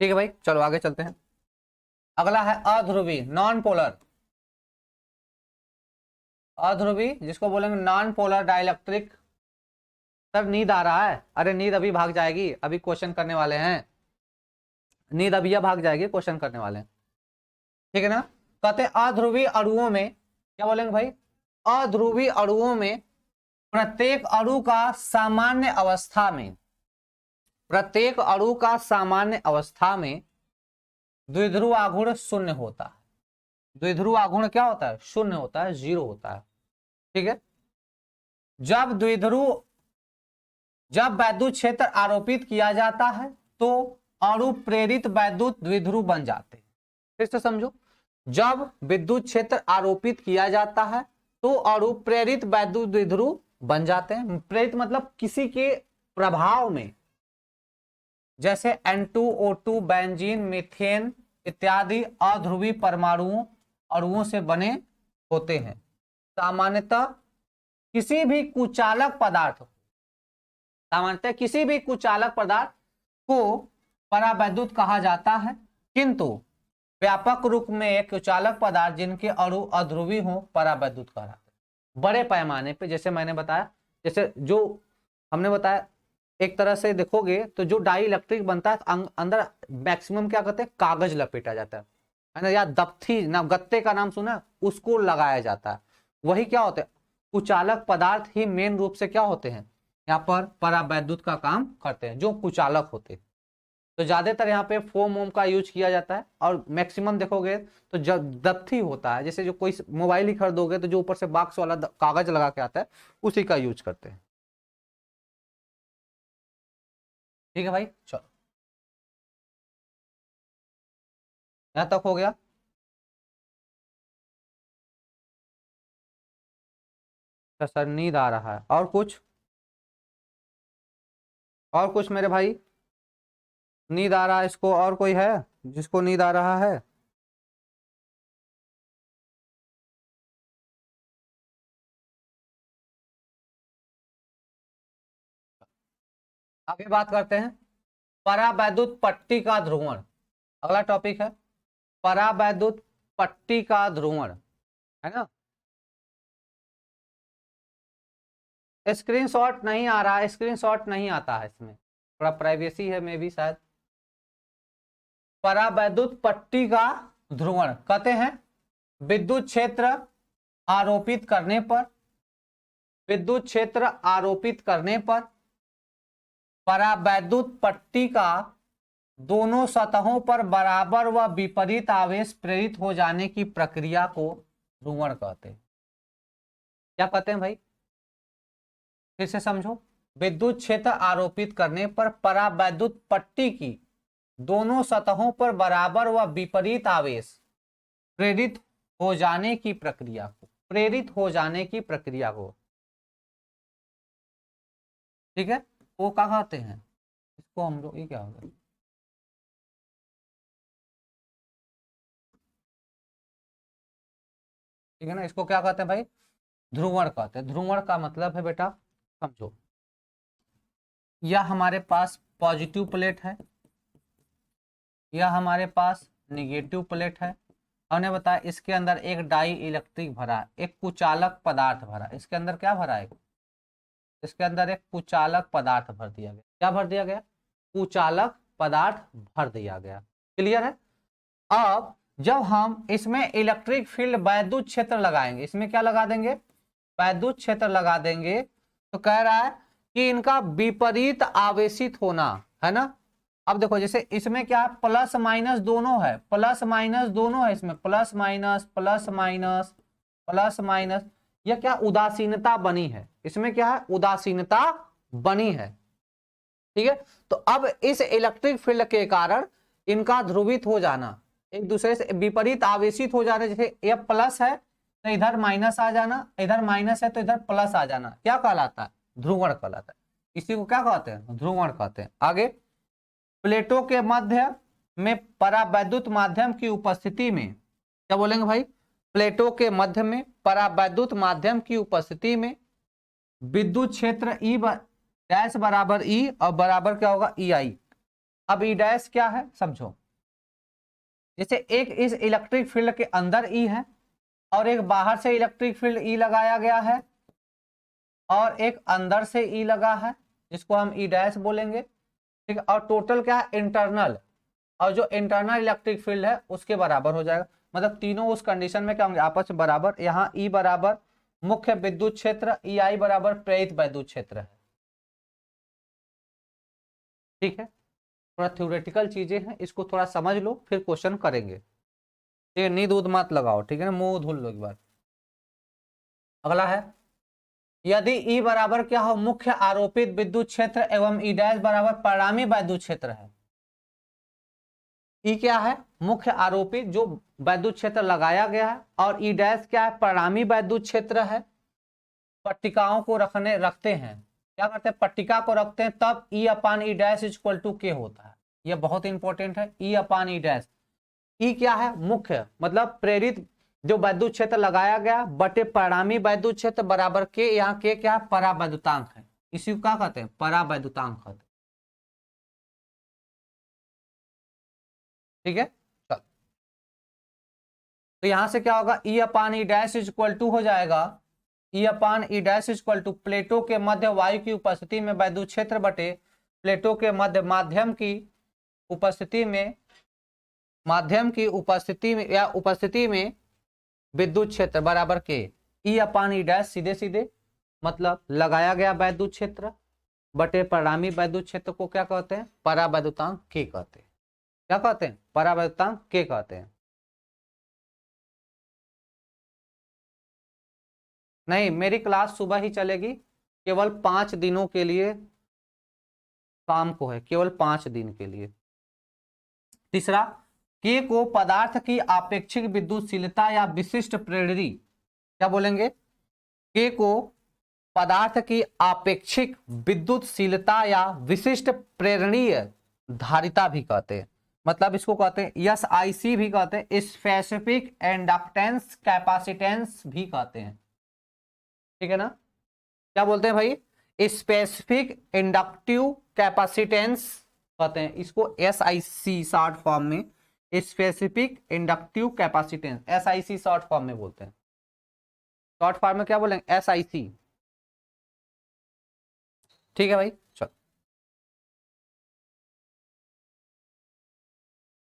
ठीक है भाई, चलो आगे चलते हैं। अगला है अध्रुवी, नॉन पोलर। अध्रुवी जिसको बोलेंगे नॉन पोलर डाइलेक्ट्रिक। सर नींद आ रहा है, अरे नींद अभी भाग जाएगी, अभी क्वेश्चन करने वाले हैं, नींद अभी भाग जाएगी, क्वेश्चन करने वाले हैं, ठीक है ना। कहते हैं अध्रुवी अणुओं में, क्या बोलेंगे भाई, अध्रुवी अणुओं में प्रत्येक अणु का सामान्य अवस्था में, प्रत्येक अणु का सामान्य अवस्था में द्विध्रुव आघूर्ण शून्य होता है। द्विध्रुव आघूर्ण क्या होता है, शून्य होता है, 0 होता है, ठीक है। जब वैद्युत क्षेत्र आरोपित किया जाता है तो अणु प्रेरित वैद्युत द्विध्रुव बन जाते हैं। फिर से समझो, जब विद्युत क्षेत्र आरोपित किया जाता है तो अणु प्रेरित वैद्युत द्विध्रुव बन जाते हैं। प्रेरित मतलब किसी के प्रभाव में, जैसे N2O2, बेंजीन, मीथेन इत्यादि अध्रुवी परमाणुओं अणुओं से बने होते हैं। सामान्यतः किसी भी कुचालक पदार्थ को परावैद्युत कहा जाता है, किंतु व्यापक रूप में एक कुचालक पदार्थ जिनके अणु अध्रुवी हो परावैद्युत कहलाते हैं। बड़े पैमाने पे, जैसे मैंने बताया, जैसे जो हमने बताया, एक तरह से देखोगे तो जो डाई इलेक्ट्रिक बनता है अंदर मैक्सिमम क्या कहते हैं, कागज लपेटा जाता है ना, या दफ्ती ना, गत्ते का नाम सुना, उसको लगाया जाता है। वही क्या होता है, कुचालक पदार्थ ही मेन रूप से क्या होते हैं, यहाँ पर परावैद्युत का काम करते हैं, जो कुचालक होते हैं। तो ज्यादातर यहाँ पे फोम वोम का यूज किया जाता है, और मैक्सिमम देखोगे तो जब दफ्ती होता है, जैसे जो कोई मोबाइल ही खरीदोगे तो जो ऊपर से बॉक्स वाला कागज लगा के आता है, उसी का यूज करते हैं, ठीक है भाई। चलो यहां तक हो गया। तो सर नींद आ रहा है, और कुछ मेरे भाई, नींद आ रहा है इसको, और कोई है जिसको नींद आ रहा है। आगे बात करते हैं परावैद्युत पट्टी का ध्रुवण। अगला टॉपिक है परावैद्युत पट्टी का ध्रुवण, है ना। स्क्रीनशॉट नहीं आ रहा है, स्क्रीनशॉट नहीं आता है इसमें। थोड़ा प्राइवेसी है में भी शायद। परावैद्युत पट्टी का ध्रुवण कहते हैं विद्युत क्षेत्र आरोपित करने पर, विद्युत क्षेत्र आरोपित करने पर परावैद्युत पट्टी का दोनों सतहों पर बराबर व विपरीत आवेश प्रेरित हो जाने की प्रक्रिया को ध्रुवण कहते हैं। क्या कहते हैं भाई, फिर से समझो। विद्युत क्षेत्र आरोपित करने पर परावैद्युत पट्टी की दोनों सतहों पर बराबर व विपरीत आवेश प्रेरित हो जाने की प्रक्रिया को, प्रेरित हो जाने की प्रक्रिया को, ठीक है, वो क्या कहते हैं इसको हम लोग, ये क्या होगा, ठीक है ना, इसको क्या कहते हैं भाई, ध्रुवण कहते हैं। ध्रुवण का मतलब है बेटा, समझो, यह हमारे पास पॉजिटिव प्लेट है, यह हमारे पास निगेटिव प्लेट है। हमने बताया इसके अंदर एक डाई इलेक्ट्रिक भरा है, एक कुचालक पदार्थ भरा, इसके अंदर क्या भरा है, इसके अंदर एक कुचालक पदार्थ भर दिया गया। क्या भर दिया गया, कुचालक पदार्थ भर दिया गया। क्लियर है। अब जब हम इसमें इलेक्ट्रिक फील्ड वैद्युत क्षेत्र लगाएंगे, इसमें क्या लगा देंगे, वैद्युत क्षेत्र लगा देंगे, तो कह रहा है कि इनका विपरीत आवेशित होना है ना। अब देखो जैसे इसमें क्या है, प्लस माइनस दोनों है, प्लस माइनस दोनों है इसमें, plus minus plus minus plus minus, यह क्या उदासीनता बनी है, इसमें क्या है, उदासीनता बनी है, ठीक है। तो अब इस इलेक्ट्रिक फील्ड के कारण इनका ध्रुवित हो जाना, एक दूसरे से विपरीत आवेशित हो जाना, जैसे ये प्लस है तो इधर माइनस आ जाना, इधर माइनस है तो इधर प्लस आ जाना, क्या कहलाता है, ध्रुवण कहलाता है। इसी को क्या कहते हैं, ध्रुवण कहते हैं। आगे, प्लेटों के मध्य में परावैद्युत माध्यम की उपस्थिति में, क्या बोलेंगे भाई, प्लेटों के मध्य में परावैद्युत माध्यम की उपस्थिति में विद्युत क्षेत्र ई डैश बराबर ई और बराबर क्या होगा, ई आई। अब ई डैश क्या है समझो, जैसे एक इस इलेक्ट्रिक फील्ड के अंदर ई है और एक बाहर से इलेक्ट्रिक फील्ड ई लगाया गया है और एक अंदर से ई लगा है, जिसको हम ई डैश बोलेंगे, ठीक है। और टोटल क्या है, इंटरनल, और जो इंटरनल इलेक्ट्रिक फील्ड है उसके बराबर हो जाएगा। मतलब तीनों उस कंडीशन में क्या होंगे, आपस में बराबर। यहाँ ई बराबर मुख्य विद्युत क्षेत्र, ई आई बराबर प्रेरित वैद्युत क्षेत्र है, ठीक है। थोड़ा थ्योरेटिकल चीजें हैं, इसको थोड़ा समझ लो फिर क्वेश्चन करेंगे, ठीक है। नींद उद मत लगाओ, ठीक है ना, मुंह धुल लो एक बार। अगला है, यदि ई बराबर क्या हो, मुख्य आरोपित विद्युत क्षेत्र एवं ई डैश बराबर परिणामी वैद्युत क्षेत्र है। ई क्या है, मुख्य आरोपित जो वैद्युत क्षेत्र लगाया गया है, और ई डैश क्या है, परिणामी वैद्युत क्षेत्र है। पट्टिकाओं को रखते हैं, क्या करते हैं, पट्टिका को रखते हैं, तब E upon E dash is equal to K होता है। यह बहुत इंपॉर्टेंट है, ई अपान ई डैश। ई क्या है, मुख्य मतलब प्रेरित जो वैद्युत क्षेत्र लगाया गया बटे परिणामी वैद्युत क्षेत्र बराबर के, यहाँ के क्या है, परावैद्युतांक है, इसी को क्या कहते हैं, परावैद्युतांक कहते हैं, ठीक है। चल, तो यहां से क्या होगा, E upon E dash is equal to हो जाएगा, E upon E dash is equal to प्लेटों के मध्य वायु की उपस्थिति में वैद्युत क्षेत्र बटे प्लेटों के मध्य माध्यम की उपस्थिति में, माध्यम की उपस्थिति में या उपस्थिति में विद्युत क्षेत्र बराबर के, ई अपान ई डैश सीधे सीधे मतलब लगाया गया वैद्युत क्षेत्र बटे परिणामी वैद्युत क्षेत्र को क्या कहते हैं, परावैद्युतांक के कहते हैं। क्या कहते हैं, परावैद्युतांक के कहते हैं। नहीं, मेरी क्लास सुबह ही चलेगी, केवल 5 दिनों के लिए, शाम को है, केवल 5 दिन के लिए। तीसरा, के को पदार्थ की आपेक्षिक विद्युतशीलता या विशिष्ट प्रेरणी, क्या बोलेंगे, के को पदार्थ की आपेक्षिक विद्युतशीलता या विशिष्ट प्रेरणीय धारिता भी कहते हैं। मतलब इसको कहते हैं SIC भी कहते हैं, स्पेसिफिक इंडक्टेंस कैपेसिटेंस भी कहते हैं, ठीक है ना। क्या बोलते हैं भाई, स्पेसिफिक इंडक्टिव कैपेसिटेंस कहते हैं इसको, SIC शॉर्ट फॉर्म में, specific inductive capacitance, SIC short form में बोलते हैं। शॉर्ट फॉर्म में क्या बोलेंगे, SIC, ठीक है भाई।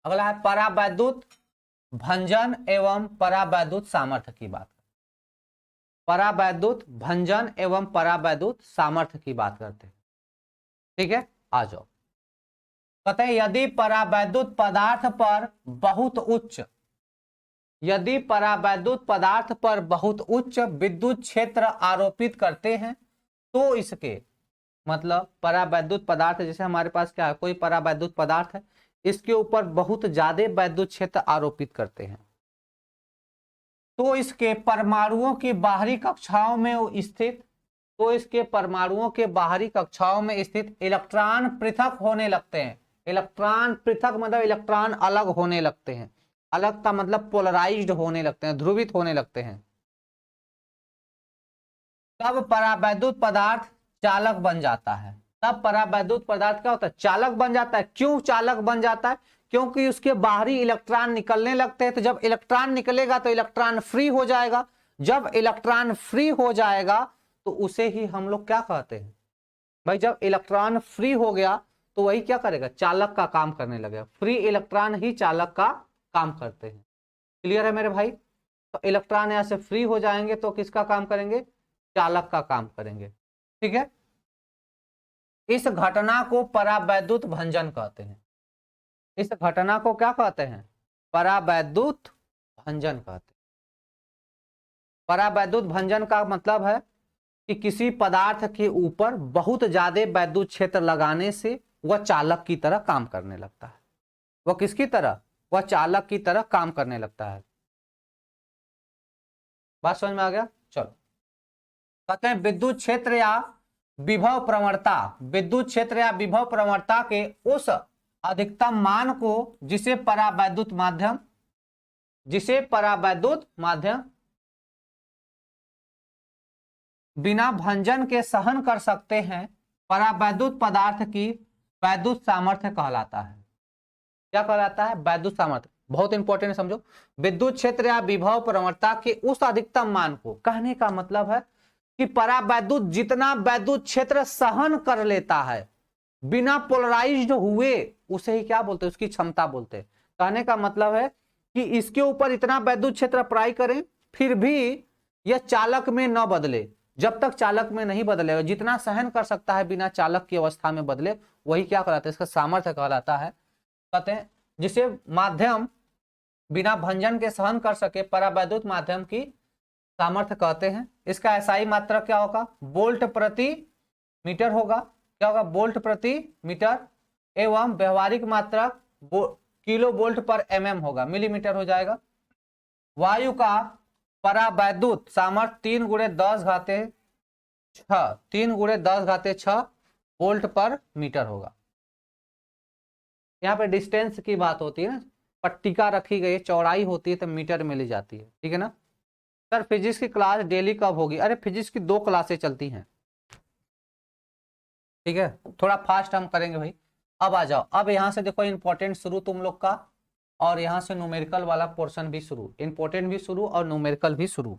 अगला है परावैद्युत भंजन एवं परावैद्युत सामर्थ्य की बात। परावैद्युत भंजन एवं परावैद्युत सामर्थ्य की बात करते हैं। ठीक है, आ जाओ। कहते हैं यदि परावैद्युत पदार्थ पर बहुत उच्च, यदि परावैद्युत पदार्थ पर बहुत उच्च विद्युत क्षेत्र आरोपित करते हैं तो इसके मतलब परावैद्युत पदार्थ, जैसे हमारे पास क्या है, कोई परावैद्युत पदार्थ है, इसके ऊपर बहुत ज्यादा वैद्युत क्षेत्र आरोपित करते हैं तो इसके परमाणुओं की बाहरी कक्षाओं में स्थित, तो इसके परमाणुओं के बाहरी कक्षाओं में स्थित इलेक्ट्रॉन पृथक होने लगते हैं। इलेक्ट्रॉन पृथक मतलब इलेक्ट्रॉन अलग होने लगते हैं। अलग का मतलब पोलराइज्ड होने लगते हैं, ध्रुवित होने लगते हैं। तब परावैद्युत पदार्थ चालक बन जाता है। तब परावैद्युत पदार्थ क्या होता है, चालक बन जाता है। क्यों चालक बन जाता है, क्योंकि उसके बाहरी इलेक्ट्रॉन निकलने लगते हैं। तो जब इलेक्ट्रॉन निकलेगा तो इलेक्ट्रॉन फ्री हो जाएगा। जब इलेक्ट्रॉन फ्री हो जाएगा तो उसे ही हम लोग क्या कहते हैं भाई, जब इलेक्ट्रॉन फ्री हो गया तो वही क्या करेगा, चालक का काम करने लगेगा। फ्री इलेक्ट्रॉन ही चालक का काम करते हैं। क्लियर है मेरे भाई? तो इलेक्ट्रॉन यहां से फ्री हो जाएंगे तो किसका काम करेंगे, चालक का काम करेंगे। ठीक है, इस घटना को परावैद्युत भंजन कहते हैं। इस घटना को क्या कहते हैं, परावैद्युत भंजन कहते हैं। परावैद्युत भंजन का मतलब है कि किसी पदार्थ के ऊपर बहुत ज्यादा वैद्युत क्षेत्र लगाने से वह चालक की तरह काम करने लगता है। वह किसकी तरह, वह चालक की तरह काम करने लगता है। बात समझ में आ गया? चलो, कहते हैं विद्युत क्षेत्र या विभव प्रवणता, विद्युत क्षेत्र या विभव प्रवणता के उस अधिकतम मान को जिसे परावैद्युत माध्यम, जिसे परावैद्युत माध्यम बिना भंजन के सहन कर सकते हैं, परावैद्युत पदार्थ की वैद्युत सामर्थ्य कहलाता है। क्या कहलाता है, वैद्युत सामर्थ्य। बहुत इंपॉर्टेंट है, समझो। विद्युत क्षेत्र या विभव प्रवणता के उस अधिकतम मान को, कहने का मतलब है कि परावैद्युत जितना वैद्युत क्षेत्र सहन कर लेता है बिना पोलराइज्ड हुए, उसे ही क्या बोलते हैं, उसकी क्षमता बोलते हैं। कहने का मतलब है कि इसके ऊपर इतना वैद्युत क्षेत्र अप्लाई करें फिर भी यह चालक में न बदले। जब तक चालक में नहीं बदलेगा, जितना सहन कर सकता है बिना चालक की अवस्था में बदले, वही क्या कहलाता है, इसका सामर्थ्य कहलाता है। कहते हैं जिसे माध्यम बिना भंजन के सहन कर सके, परावैद्युत माध्यम की सामर्थ्य कहते हैं। इसका एसआई मात्रक क्या होगा, वोल्ट प्रति मीटर होगा। क्या होगा, वोल्ट प्रति मीटर। एवं व्यवहारिक मात्रक किलो वोल्ट पर एमएम होगा, मिलीमीटर हो जाएगा। वायु का परावैद्युत सामर्थ्य 3 × 10⁻6 वोल्ट पर मीटर होगा। यहाँ पे डिस्टेंस की बात होती है ना, पट्टिका रखी गई, चौड़ाई होती है तो मीटर में ली जाती है। ठीक है ना सर? फिजिक्स की क्लास डेली कब होगी? अरे फिजिक्स की 2 क्लासें चलती हैं। ठीक है, थोड़ा फास्ट हम करेंगे भाई। अब आ जाओ, अब यहाँ से देखो इंपॉर्टेंट शुरू तुम लोग का, और यहाँ से न्यूमेरिकल वाला पोर्शन भी शुरू, इंपॉर्टेंट भी शुरू और न्यूमेरिकल भी शुरू।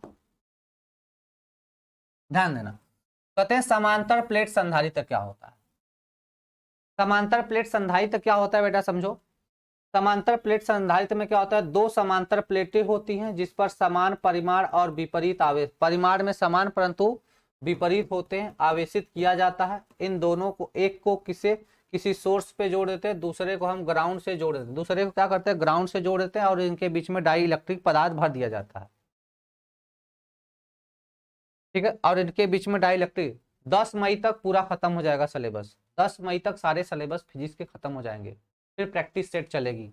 ध्यान देना। कहते हैं समांतर प्लेट संधारित्र क्या होता है। समांतर प्लेट संधारित्र क्या होता है बेटा, समझो। समांतर प्लेट संधारित्र में क्या होता है, 2 समांतर प्लेटें होती हैं जिस पर समान परिमाण और विपरीत आवेश, परिमाण में समान परंतु विपरीत होते हैं, आवेशित किया जाता है। इन दोनों को, एक को किसी सोर्स पे जोड़ देते हैं, दूसरे को हम ग्राउंड से जोड़ देते हैं। दूसरे को क्या करते हैं, ग्राउंड से जोड़ देते हैं, और इनके बीच में डाई इलेक्ट्रिक पदार्थ भर दिया जाता है। ठीक है, और इनके बीच में डाई इलेक्ट्रिक। 10 मई तक पूरा खत्म हो जाएगा सिलेबस। 10 मई तक सारे सिलेबस फिजिक्स के खत्म हो जाएंगे, फिर प्रैक्टिस सेट चलेगी।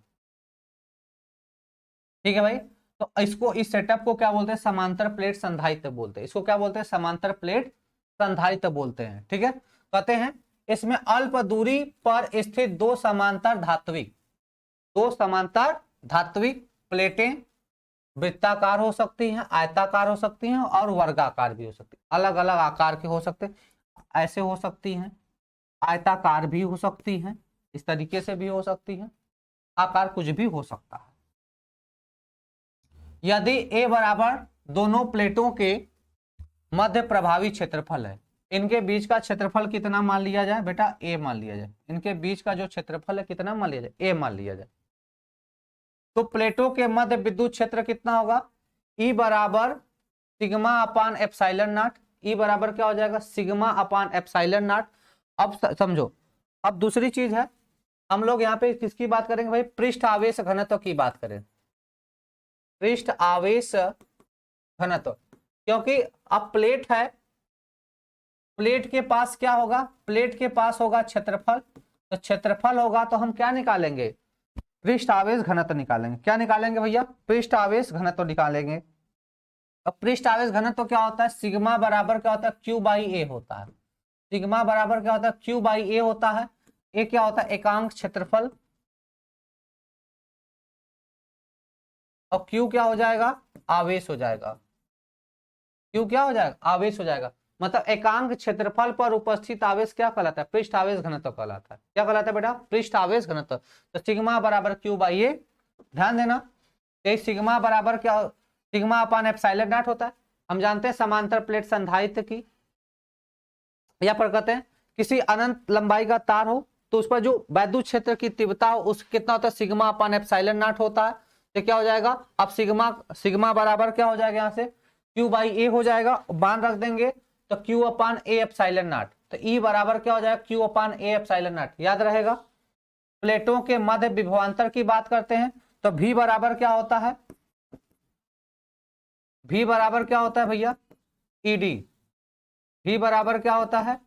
ठीक है भाई, तो इसको, इस सेटअप को क्या बोलते हैं, समांतर प्लेट संधारित्र बोलते हैं। इसको क्या बोलते हैं, समांतर प्लेट संधारित्र बोलते हैं। ठीक है, कहते हैं इसमें अल्प दूरी पर स्थित 2 समांतर धात्विक प्लेटें वृत्ताकार हो सकती हैं, आयताकार हो सकती हैं और वर्गाकार भी हो सकती है। अलग अलग आकार के हो सकते हैं, ऐसे हो सकती हैं, आयताकार भी हो सकती हैं, इस तरीके से भी हो सकती हैं, आकार कुछ भी हो सकता है। यदि ए बराबर दोनों प्लेटों के मध्य प्रभावी क्षेत्रफल है, इनके बीच का क्षेत्रफल कितना मान लिया जाए बेटा, ए मान लिया जाए। इनके बीच का जो क्षेत्रफल है कितना मान लिया जाए, ए मान लिया जाए। तो प्लेटों के मध्य विद्युत क्षेत्र कितना होगा, ई बराबर सिग्मा अपान एप्सिलॉन नॉट। ई बराबर क्या हो जाएगा, सिग्मा अपान एप्सिलॉन नॉट। अब समझो, अब दूसरी चीज है, हम लोग यहाँ पे किसकी बात करेंगे भाई, पृष्ठ आवेश घनत्व की बात करें, पृष्ठ आवेश घनत्व। क्योंकि अब प्लेट है, प्लेट के पास क्या होगा, प्लेट के पास होगा क्षेत्रफल, तो क्षेत्रफल होगा तो हम क्या निकालेंगे, पृष्ठ आवेश घनत्व निकालेंगे। क्या निकालेंगे भैया, पृष्ठ आवेश घनत्व निकालेंगे। अब पृष्ठ आवेश घनत्व क्या होता है, सिग्मा बराबर क्या होता है, क्यू बाई ए होता है। सिग्मा बराबर क्या होता है, क्यू बाई ए होता है। ए क्या होता है, एकांक क्षेत्रफल, और क्यू क्या हो जाएगा, आवेश हो जाएगा। क्यू क्या हो जाएगा, आवेश हो जाएगा। मतलब एकांक क्षेत्रफल पर उपस्थित आवेश क्या कहलाता है, पृष्ठ आवेश घनत्व कहलाता है। क्या कहलाता है बेटा, पृष्ठ आवेश घनत्व। तो सिग्मा बराबर क्यू बाई ए, ध्यान देना, तो सिग्मा बराबर क्या, सिग्मा अपान एप्सिलॉन नॉट होता है। हम जानते हैं समांतर प्लेट संधारित्र की, या पर कहते हैं किसी अनंत लंबाई का तार हो तो उस पर जो वैद्युत क्षेत्र की तीव्रता हो उस कितना होता है, सिग्मा अपान एप्सिलॉन नॉट होता है। तो क्या हो जाएगा, अब सिग्मा बराबर क्या हो जाएगा, यहाँ से क्यू बाई ए हो जाएगा, मान रख देंगे तो Q upon A epsilon not. तो ई बराबर क्या हो जाएगा, Q upon A epsilon not, याद रहेगा। प्लेटों के मध्य विभवांतर की बात करते हैं तो भी बराबर क्या होता है, भी बराबर क्या होता है भैया, ईडी। भी बराबर क्या होता है,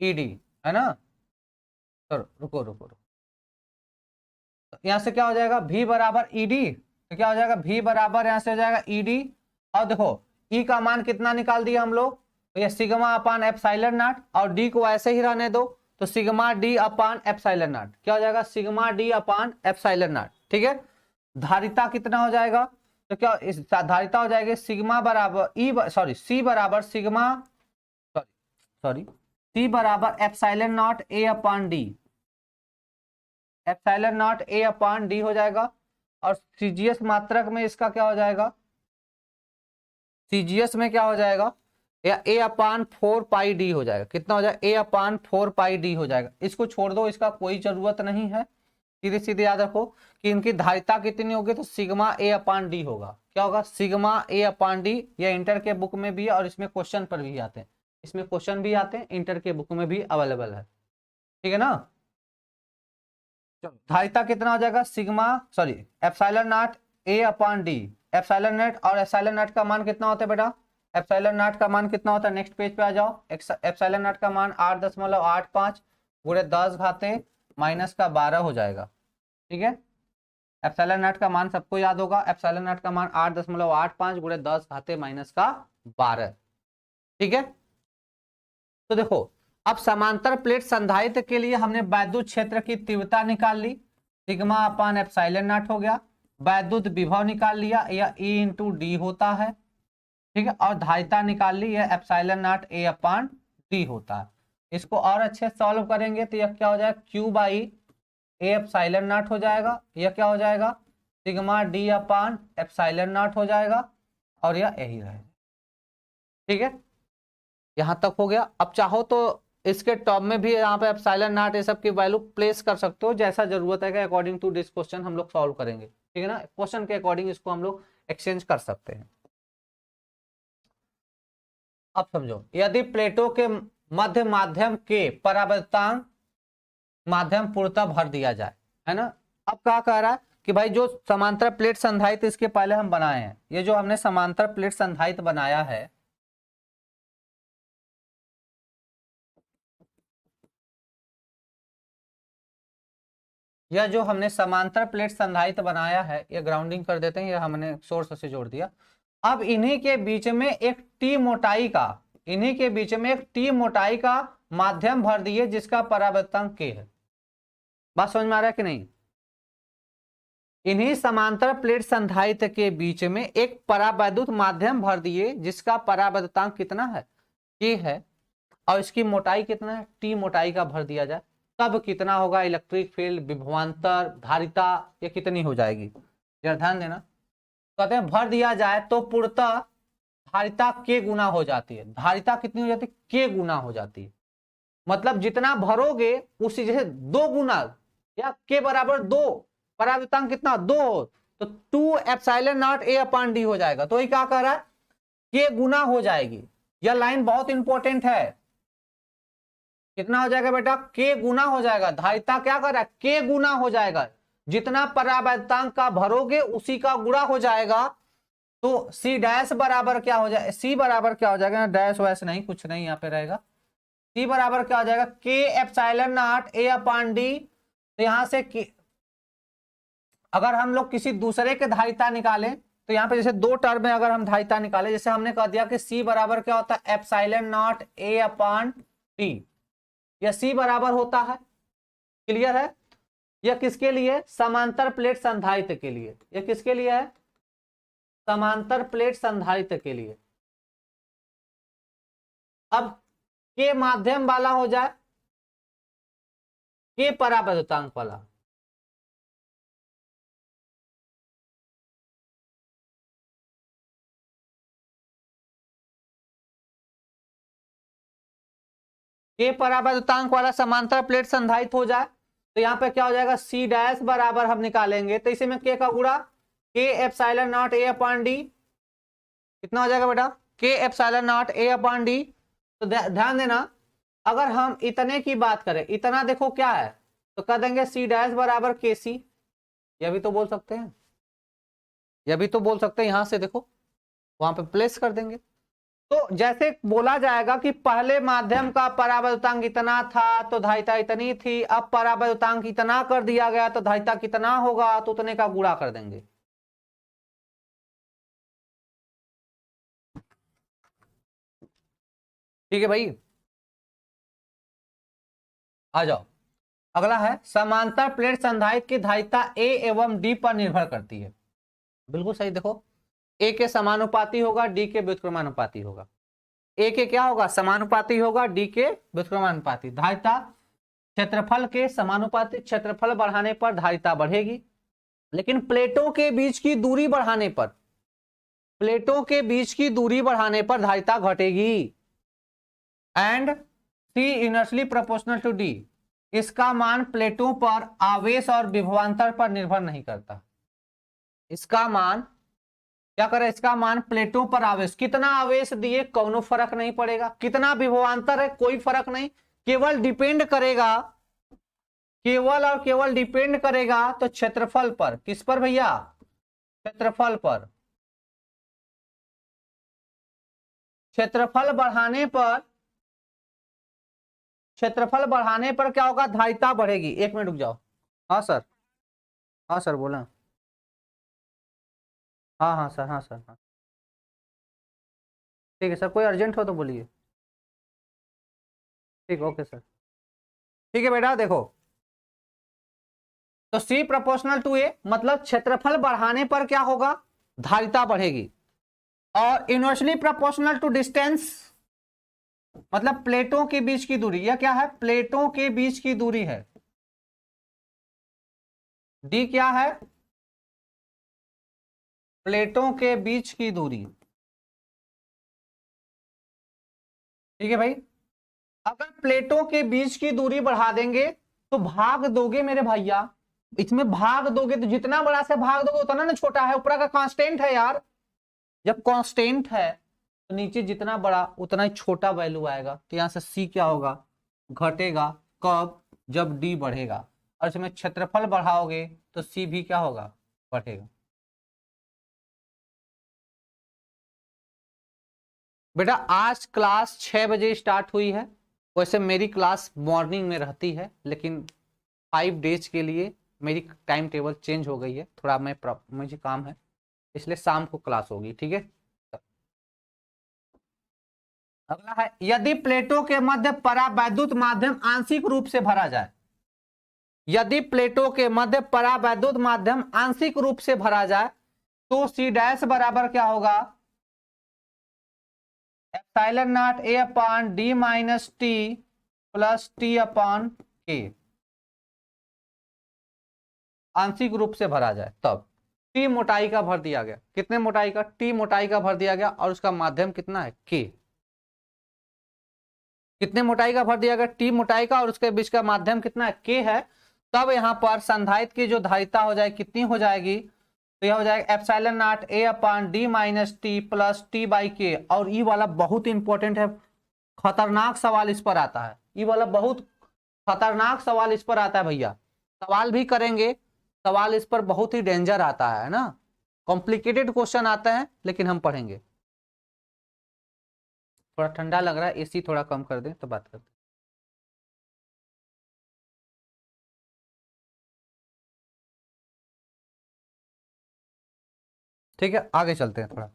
ईडी, है ना। तो रुको रुको रुको, तो यहां से क्या हो जाएगा, भी बराबर ईडी, तो क्या हो जाएगा, भी बराबर यहां से हो जाएगा ईडी। और देखो ई का मान कितना निकाल दिया हम लोग, तो ये सिग्मा अपान एप्सिलॉन नॉट, और डी को ऐसे ही रहने दो, तो sigma D upon epsilon not. क्या हो जाएगा, sigma D upon epsilon not, ठीक है। धारिता कितना हो जाएगा, तो क्या इस धारिता हो जाएगी सिग्मा बराबर सी बराबर सिग्मा, सॉरी सी बराबर एप्सिलॉन नॉट ए अपान डी, एप्सिलॉन नॉट ए अपान डी हो जाएगा। और सीजीएस मात्रक में इसका क्या हो जाएगा, सीजीएस में क्या हो जाएगा, या ए अपान 4 पाई डी हो जाएगा। कितना हो जाएगा, ए अपान 4 पाई डी हो जाएगा। इसको छोड़ दो, इसका कोई जरूरत नहीं है, सीधे सीधे याद रखो कि इनकी धारिता कितनी होगी, तो सिग्मा ए अपान डी होगा। क्या होगा, सिग्मा ए अपान डी। ये इंटर के बुक में भी है और इसमें क्वेश्चन पर भी आते हैं, इसमें क्वेश्चन भी आते हैं, इंटर के बुक में भी अवेलेबल है, ठीक है ना। धारिता कितना हो जाएगा, sigma epsilon naught A upon D, epsilon not. और एप्सिलॉन नॉट का मान कितना होता है बेटा, एप्सिलॉन नॉट का मान कितना होता है, नेक्स्ट पेज पे आ जाओ। एप्सिलॉन नॉट का मान 8.85 गुणे 10 घाते माइनस का 12 हो जाएगा, ठीक है। एप्सिलॉन नॉट का मान सबको याद होगा, एप्सिलॉन नॉट का मान 8.85 गुणे 10 घाते माइनस का 12, ठीक है। तो देखो, अब समांतर प्लेट संधारित्र के लिए हमने वैद्युत क्षेत्र की तीव्रता निकाल ली, सिग्मा अपान एप्सिलॉन नॉट हो गया। वैद्युत विभव निकाल लिया, या ई इंटू डी होता है, ठीक है। और धारिता निकाल ली, यह एप्सिलॉन नॉट ए अपान डी होता है। इसको और अच्छे सॉल्व करेंगे तो यह क्या हो जाएगा, Q by A epsilon not हो जाएगा। यह क्या हो जाएगा, sigma D upon epsilon not हो जाएगा, और यह यही रहेगा, ठीक है। यहां तक हो गया। अब चाहो तो इसके टॉप में भी यहाँ पे एप्सिलॉन नॉट ये सब की वैल्यू प्लेस कर सकते हो, जैसा जरूरत है कि अकॉर्डिंग टू दिस क्वेश्चन हम लोग सॉल्व करेंगे, ठीक है ना। क्वेश्चन के अकॉर्डिंग इसको हम लोग एक्सचेंज कर सकते हैं। अब समझो, यदि प्लेटों के मध्य माध्यम के परावर्तांक माध्यम पूर्णतः भर दिया जाए, है ना। अब क्या कह रहा है कि भाई जो समांतर प्लेट संधारित्र इसके पहले हम बनाए हैं, ये जो हमने समांतर प्लेट संधारित्र बनाया है, यह जो हमने समांतर प्लेट संधारित्र बनाया है, ये ग्राउंडिंग कर देते हैं, ये हमने सोर्स से जोड़ दिया। अब इन्हीं के बीच में एक टी मोटाई का, इन्हीं के बीच में एक टी मोटाई का माध्यम भर दिए जिसका परावर्तांक k है। बात समझ में आ रहा है कि नहीं। इन्हीं समांतर प्लेट संधारित्र के बीच में एक परावैद्युत माध्यम भर दिए जिसका परावर्तांक कितना है, k है, और इसकी मोटाई कितना है, टी मोटाई का भर दिया जाए, तब कितना होगा इलेक्ट्रिक फील्ड, विभवांतर, धारिता, ये कितनी हो जाएगी, जरा ध्यान देना। कहते हैं भर दिया जाए तो पूर्णतः धारिता k गुना हो जाती है। धारिता कितनी हो जाती है, k गुना हो जाती है। मतलब जितना भरोगे उसी, जैसे 2 गुना या के बराबर 2, परावर्तांक कितना 2 हो तो 2 एप्सिलॉन नॉट ए अपॉन डी हो जाएगा। तो ये क्या कह रहा है, के गुना हो जाएगी। यह लाइन बहुत इंपॉर्टेंट है। कितना हो जाएगा बेटा, के गुना हो जाएगा। धारिता क्या कर रहा है, के गुना हो जाएगा। जितना परावर्तांक का भरोगे उसी का गुणा हो जाएगा। तो सी डैश बराबर क्या हो जाएगा, सी बराबर क्या हो जाएगा, डैश वैश नहीं, कुछ नहीं यहाँ पे रहेगा। सी बराबर क्या हो जाएगा, के एप्सिलॉन नॉट ए अपॉन डी। तो यहां से अगर हम लोग किसी दूसरे के धारिता निकालें तो यहाँ पे जैसे दो टर्म में अगर हम धारिता निकालें, जैसे हमने कह दिया कि सी बराबर क्या होता है, एप्सिलॉन नॉट ए अपॉन डी। यह सी बराबर होता है, क्लियर है। यह किसके लिए, समांतर प्लेट संधारित्र के लिए। यह किसके लिए है, समांतर प्लेट संधारित्र के लिए। अब के माध्यम वाला हो जाए, के परावर्तांक वाला। के परावर्तांक वाला समांतर प्लेट संधारित्र हो जाए तो यहाँ पे क्या हो जाएगा, सी डैश बराबर हम निकालेंगे तो इसी में के का गुणा के एप्सिलॉन नॉट ए अपॉन डी। कितना हो जाएगा बेटा, के एप्सिलॉन नॉट ए अपॉन डी। तो ध्यान देना, अगर हम इतने की बात करें, इतना देखो क्या है, तो कह देंगे सी डैश बराबर के सी। यह भी तो बोल सकते हैं, यह भी तो बोल सकते हैं। यहां से देखो वहां पे प्लेस कर देंगे। तो जैसे बोला जाएगा कि पहले माध्यम का परावर्तांक इतना था तो धारिता इतनी थी, अब परावर्तांक इतना कर दिया गया तो धारिता कितना होगा, तो उतने का गुणा कर देंगे। ठीक है भाई, आ जाओ। अगला है, समांतर प्लेट संधारित्र की धारिता ए एवं डी पर निर्भर करती है। बिल्कुल सही। देखो ए के समानुपाती होगा, डी के व्युत्क्रमानुपाती होगा। ए के क्या होगा, समानुपाती होगा, डी के व्युत्क्रमानुपाती। धारिता क्षेत्रफल के समानुपाती, क्षेत्रफल बढ़ाने पर धारिता बढ़ेगी, लेकिन प्लेटों के बीच की दूरी बढ़ाने पर, प्लेटों के बीच की दूरी बढ़ाने पर धारिता घटेगी। And C inversely proportional to D. इसका मान प्लेटों पर आवेश और विभवांतर पर निर्भर नहीं करता। इसका मान क्या करे, इसका मान प्लेटों पर आवेश, कितना आवेश दिए कोनो फर्क नहीं पड़ेगा, कितना विभवांतर है कोई फर्क नहीं, केवल डिपेंड करेगा, केवल और केवल डिपेंड करेगा तो क्षेत्रफल पर। किस पर भैया, क्षेत्रफल पर। क्षेत्रफल बढ़ाने पर, क्षेत्रफल बढ़ाने पर क्या होगा, धारिता बढ़ेगी। एक मिनट रुक जाओ। हाँ सर, हाँ सर बोला। हाँ हाँ सर, हाँ सर, हाँ ठीक है सर, कोई अर्जेंट हो तो बोलिए। ठीक, ओके सर। ठीक है बेटा, देखो तो सी प्रोपोर्शनल टू ए मतलब क्षेत्रफल बढ़ाने पर क्या होगा, धारिता बढ़ेगी। और इनवर्सली प्रोपोर्शनल टू डिस्टेंस मतलब प्लेटों के बीच की दूरी। यह क्या है, प्लेटों के बीच की दूरी है। डी क्या है, प्लेटों के बीच की दूरी। ठीक है भाई, अगर प्लेटों के बीच की दूरी बढ़ा देंगे तो भाग दोगे मेरे भैया, इसमें भाग दोगे तो जितना बड़ा से भाग दोगे उतना ना छोटा है, ऊपर का कांस्टेंट है यार। जब कांस्टेंट है तो नीचे जितना बड़ा उतना ही छोटा वैल्यू आएगा। तो यहां से सी क्या होगा, घटेगा। कब, जब डी बढ़ेगा। और इसमें क्षेत्रफल बढ़ाओगे तो सी भी क्या होगा, बढ़ेगा। बेटा आज क्लास 6 बजे स्टार्ट हुई है। वैसे मेरी क्लास मॉर्निंग में रहती है, लेकिन 5 डेज के लिए मेरी टाइम टेबल चेंज हो गई है। थोड़ा मुझे काम है, इसलिए शाम को क्लास होगी। ठीक है, अगला है, यदि प्लेटों के मध्य परावैद्युत माध्यम आंशिक रूप से भरा जाए। यदि प्लेटों के मध्य परावैद्युत माध्यम आंशिक रूप से भरा जाए तो सी डैश बराबर क्या होगा, एप्सिलॉन नॉट ए upon D minus T plus T upon के। आंशिक रूप से भरा जाए तब टी मोटाई का भर दिया गया। कितने मोटाई का, टी मोटाई का भर दिया गया और उसका माध्यम कितना है, के। कितने मोटाई का भर दिया गया, टी मोटाई का, और उसके बीच का माध्यम कितना है, के है। तब यहाँ पर संधारित्र की जो धारिता हो जाएगी कितनी हो जाएगी, तो यह हो जाएगा epsilon naught A upon D minus T plus T by के। और ई वाला बहुत इंपॉर्टेंट है, खतरनाक सवाल इस पर आता है, ई वाला बहुत खतरनाक सवाल इस पर आता है भैया, सवाल भी करेंगे, सवाल इस पर बहुत ही डेंजर आता है ना, कॉम्प्लिकेटेड क्वेश्चन आते हैं, लेकिन हम पढ़ेंगे। थोड़ा ठंडा लग रहा है, एसी थोड़ा कम कर दें तो बात करते हैं। ठीक है, आगे चलते हैं थोड़ा।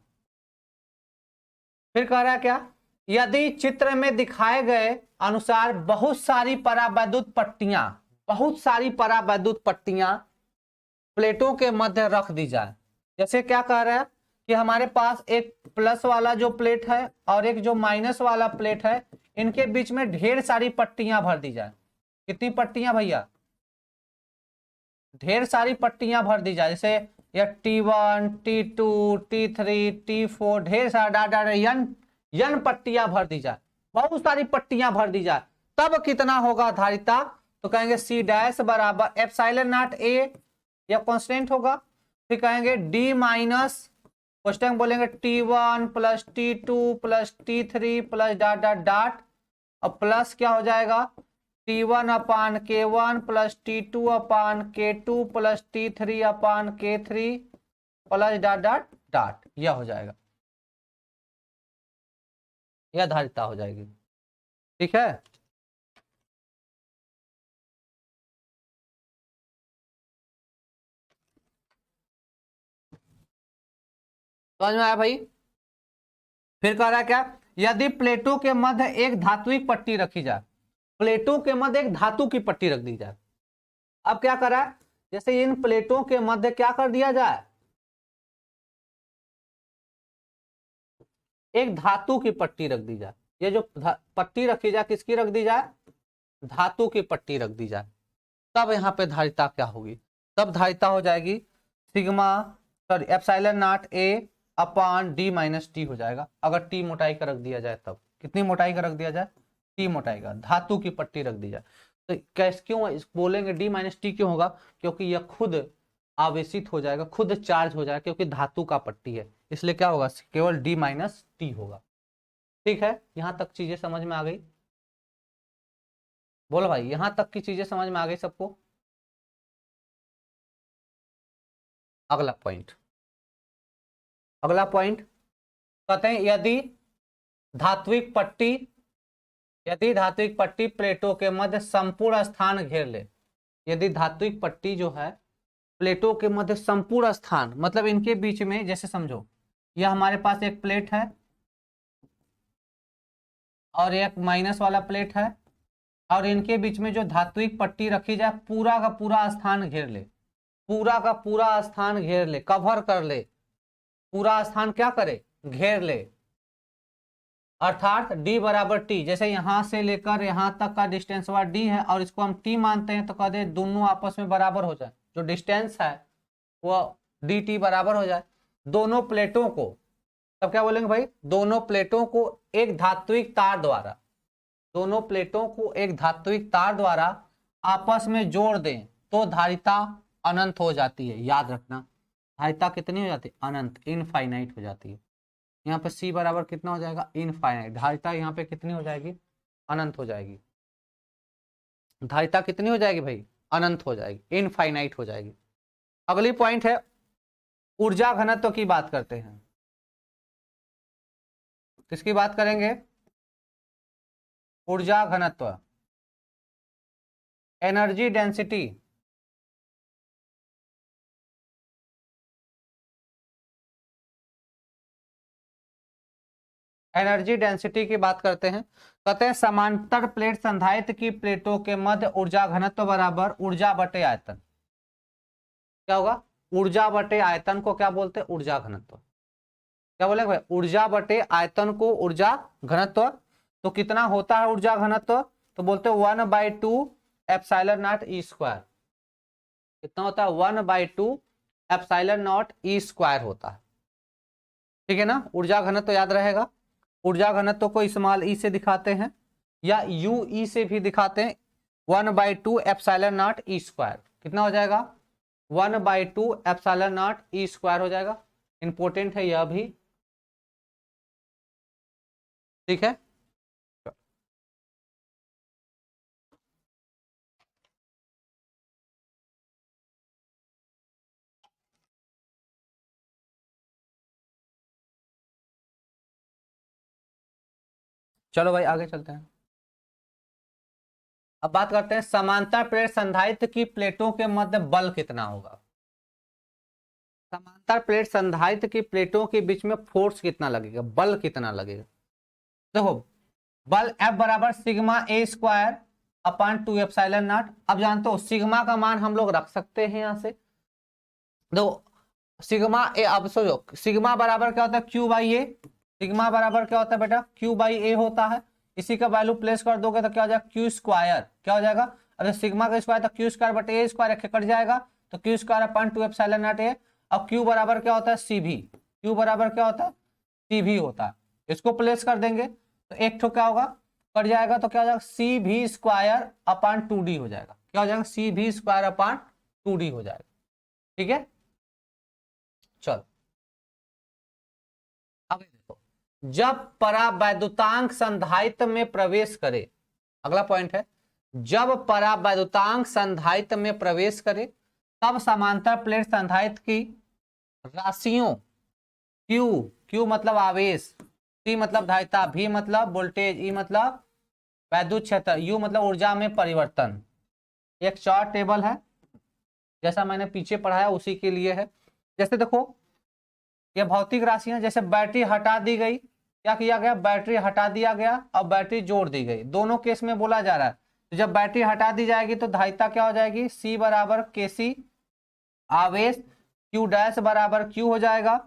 फिर कह रहा है क्या, यदि चित्र में दिखाए गए अनुसार बहुत सारी परावैद्युत पट्टियां, बहुत सारी परावैद्युत पट्टियां प्लेटों के मध्य रख दी जाए। जैसे क्या कह रहा है कि हमारे पास एक प्लस वाला जो प्लेट है और एक जो माइनस वाला प्लेट है, इनके बीच में ढेर सारी पट्टियां भर दी जाए। कितनी पट्टियां भैया, ढेर सारी पट्टियां भर दी जाए। जैसे यह T1 T2 T3 T4 ढेर सारा यन पट्टियां भर दी जाए, बहुत सारी पट्टियां भर दी जाए, तब कितना होगा धारिता, तो कहेंगे C डैश बराबर एप्सिलॉन नॉट ए, यह कांस्टेंट होगा। फिर कहेंगे डी माइनस, क्वेश्चन बोलेंगे T1 plus T2 plus T3 plus dot dot dot, और प्लस क्या हो जाएगा T1 अपान K1 प्लस T2 अपान K2 प्लस T3 अपान K3 plus dot dot dot, यह हो जाएगा, यह धारिता हो जाएगी। ठीक है, समझ में आया भाई। फिर कह रहा है क्या, यदि प्लेटों के मध्य एक धात्विक पट्टी रखी जाए, प्लेटों के मध्य एक धातु की पट्टी रख दी जाए। अब क्या कर रहा है, जैसे इन प्लेटों के मध्य क्या कर दिया जाए, एक धातु की पट्टी रख दी जाए। ये जो पट्टी रखी जाए किसकी रख दी जाए, धातु की पट्टी रख दी जाए, तब यहाँ पे धारिता क्या होगी, तब धारिता हो जाएगी सिग्मा सॉरी एप्सिलॉन नॉट ए अपान डी माइनस टी हो जाएगा। अगर टी मोटाई का रख दिया जाए तब, कितनी मोटाई का रख दिया जाए, टी मोटाई का, धातु की पट्टी रख दी जाए। तो कैसे क्यों बोलेंगे डी माइनस टी क्यों होगा, क्योंकि यह खुद आवेशित हो जाएगा, खुद चार्ज हो जाएगा, क्योंकि धातु का पट्टी है, इसलिए क्या होगा, केवल डी माइनस टी होगा। ठीक है, यहां तक चीजें समझ में आ गई, बोलो भाई यहां तक की चीजें समझ में आ गई सबको। अगला पॉइंट, अगला पॉइंट कहते हैं धात्विक पट्टी यदि धात्विक पट्टी प्लेटों के मध्य संपूर्ण स्थान घेर ले, यदि धात्विक पट्टी जो है प्लेटों के मध्य संपूर्ण स्थान, मतलब इनके बीच में, जैसे समझो यह हमारे पास एक प्लेट है और एक माइनस वाला प्लेट है, और इनके बीच में जो धात्विक पट्टी रखी जाए पूरा का पूरा स्थान घेर ले, पूरा का पूरा स्थान घेर ले, कवर कर ले, पूरा स्थान क्या करे, घेर ले, अर्थात d बराबर t, जैसे यहां से लेकर यहां तक का डिस्टेंस हुआ d है और इसको हम t मानते हैं, तो कह दे दोनों आपस में बराबर हो जाए, जो डिस्टेंस है वो dt बराबर हो जाए। दोनों प्लेटों को, तब क्या बोलेंगे भाई, दोनों प्लेटों को एक धात्विक तार द्वारा, दोनों प्लेटों को एक धात्विक तार द्वारा आपस में जोड़ दें तो धारिता अनंत हो जाती है। याद रखना, धारिता कितनी हो जाती है, अनंत, इनफाइनाइट हो जाती है। यहाँ पे C बराबर कितना हो जाएगा, इनफाइनाइट, धारिता यहाँ पे कितनी हो जाएगी, अनंत हो जाएगी। धारिता कितनी हो जाएगी भाई, अनंत हो जाएगी, इनफाइनाइट हो जाएगी। अगली पॉइंट है ऊर्जा घनत्व की बात करते हैं। किसकी बात करेंगे, ऊर्जा घनत्व, एनर्जी डेंसिटी। एनर्जी डेंसिटी की बात करते हैं, कहते हैं समांतर प्लेट संधारित्र की प्लेटों के मध्य ऊर्जा घनत्व बराबर ऊर्जा बटे आयतन। क्या होगा, ऊर्जा बटे आयतन को क्या बोलते हैं, ऊर्जा घनत्व। क्या बोलेंगे भाई, ऊर्जा बटे आयतन को ऊर्जा घनत्व। तो कितना होता है ऊर्जा घनत्व, तो बोलते हैं 1/2 एप्सिलॉन नॉट ई स्क्वायर। कितना होता है, 1/2 एप्सिलॉन नॉट ई स्क्वायर होता है। ठीक है ना, ऊर्जा घनत्व याद रहेगा। ऊर्जा घनत्व को स्मॉल ई से दिखाते हैं या यू ई से भी दिखाते हैं, 1/2 ε0 E²। कितना हो जाएगा? 1/2 ε0 E² हो जाएगा। इंपॉर्टेंट है यह भी, ठीक है। चलो भाई आगे चलते हैं। अब बात करते हैं समांतर प्लेट संधारित्र की प्लेटों के मध्य बल कितना होगा। समांतर प्लेट संधारित्र की प्लेटों के बीच में फोर्स कितना लगेगा, बल कितना लगेगा। देखो बल F बराबर सिग्मा A² अपान 2ε0। अब जानते हो सिग्मा का मान हम लोग रख सकते हैं यहां से। देखो सिग्मा ए, अब सोचो सिग्मा बराबर क्या होता है, Q/A। सिग्मा बराबर क्या होता है बेटा, Q/A होता है। इसी का वैल्यू प्लेस कर दोगे तो क्या हो जाएगा, Q²। क्या हो जाएगा, अरे सिग्मा का स्क्वायर तो Q²/A² कट जाएगा, तो Q² अपान 2ε0A। अब Q बराबर क्या होता है, CV। Q बराबर क्या होता है, CV होता है। इसको प्लेस कर देंगे तो एक ठो क्या होगा, कट जाएगा, तो क्या हो जाएगा CV² अपान 2D हो जाएगा। क्या हो जाएगा, CV² अपान 2D हो जाएगा। ठीक है, चलो अब देखो, जब परावैद्युतांक संधारित्र में प्रवेश करे, अगला पॉइंट है, जब परावैद्युतांक संधारित्र में प्रवेश करे तब समांतर प्लेट संधारित्र की राशियों Q मतलब आवेश, C मतलब धारिता, V मतलब वोल्टेज, E मतलब वैद्युत क्षेत्र, U मतलब ऊर्जा में परिवर्तन। एक चार्ट टेबल है जैसा मैंने पीछे पढ़ाया उसी के लिए है। जैसे देखो ये भौतिक राशियां, जैसे बैटरी हटा दी गई, क्या किया गया, बैटरी हटा दिया गया और बैटरी जोड़ दी गई। दोनों केस में बोला जा रहा है, तो जब बैटरी हटा दी जाएगी तो धारिता क्या हो जाएगी, C बराबर KC, आवेश Q' बराबर Q हो जाएगा।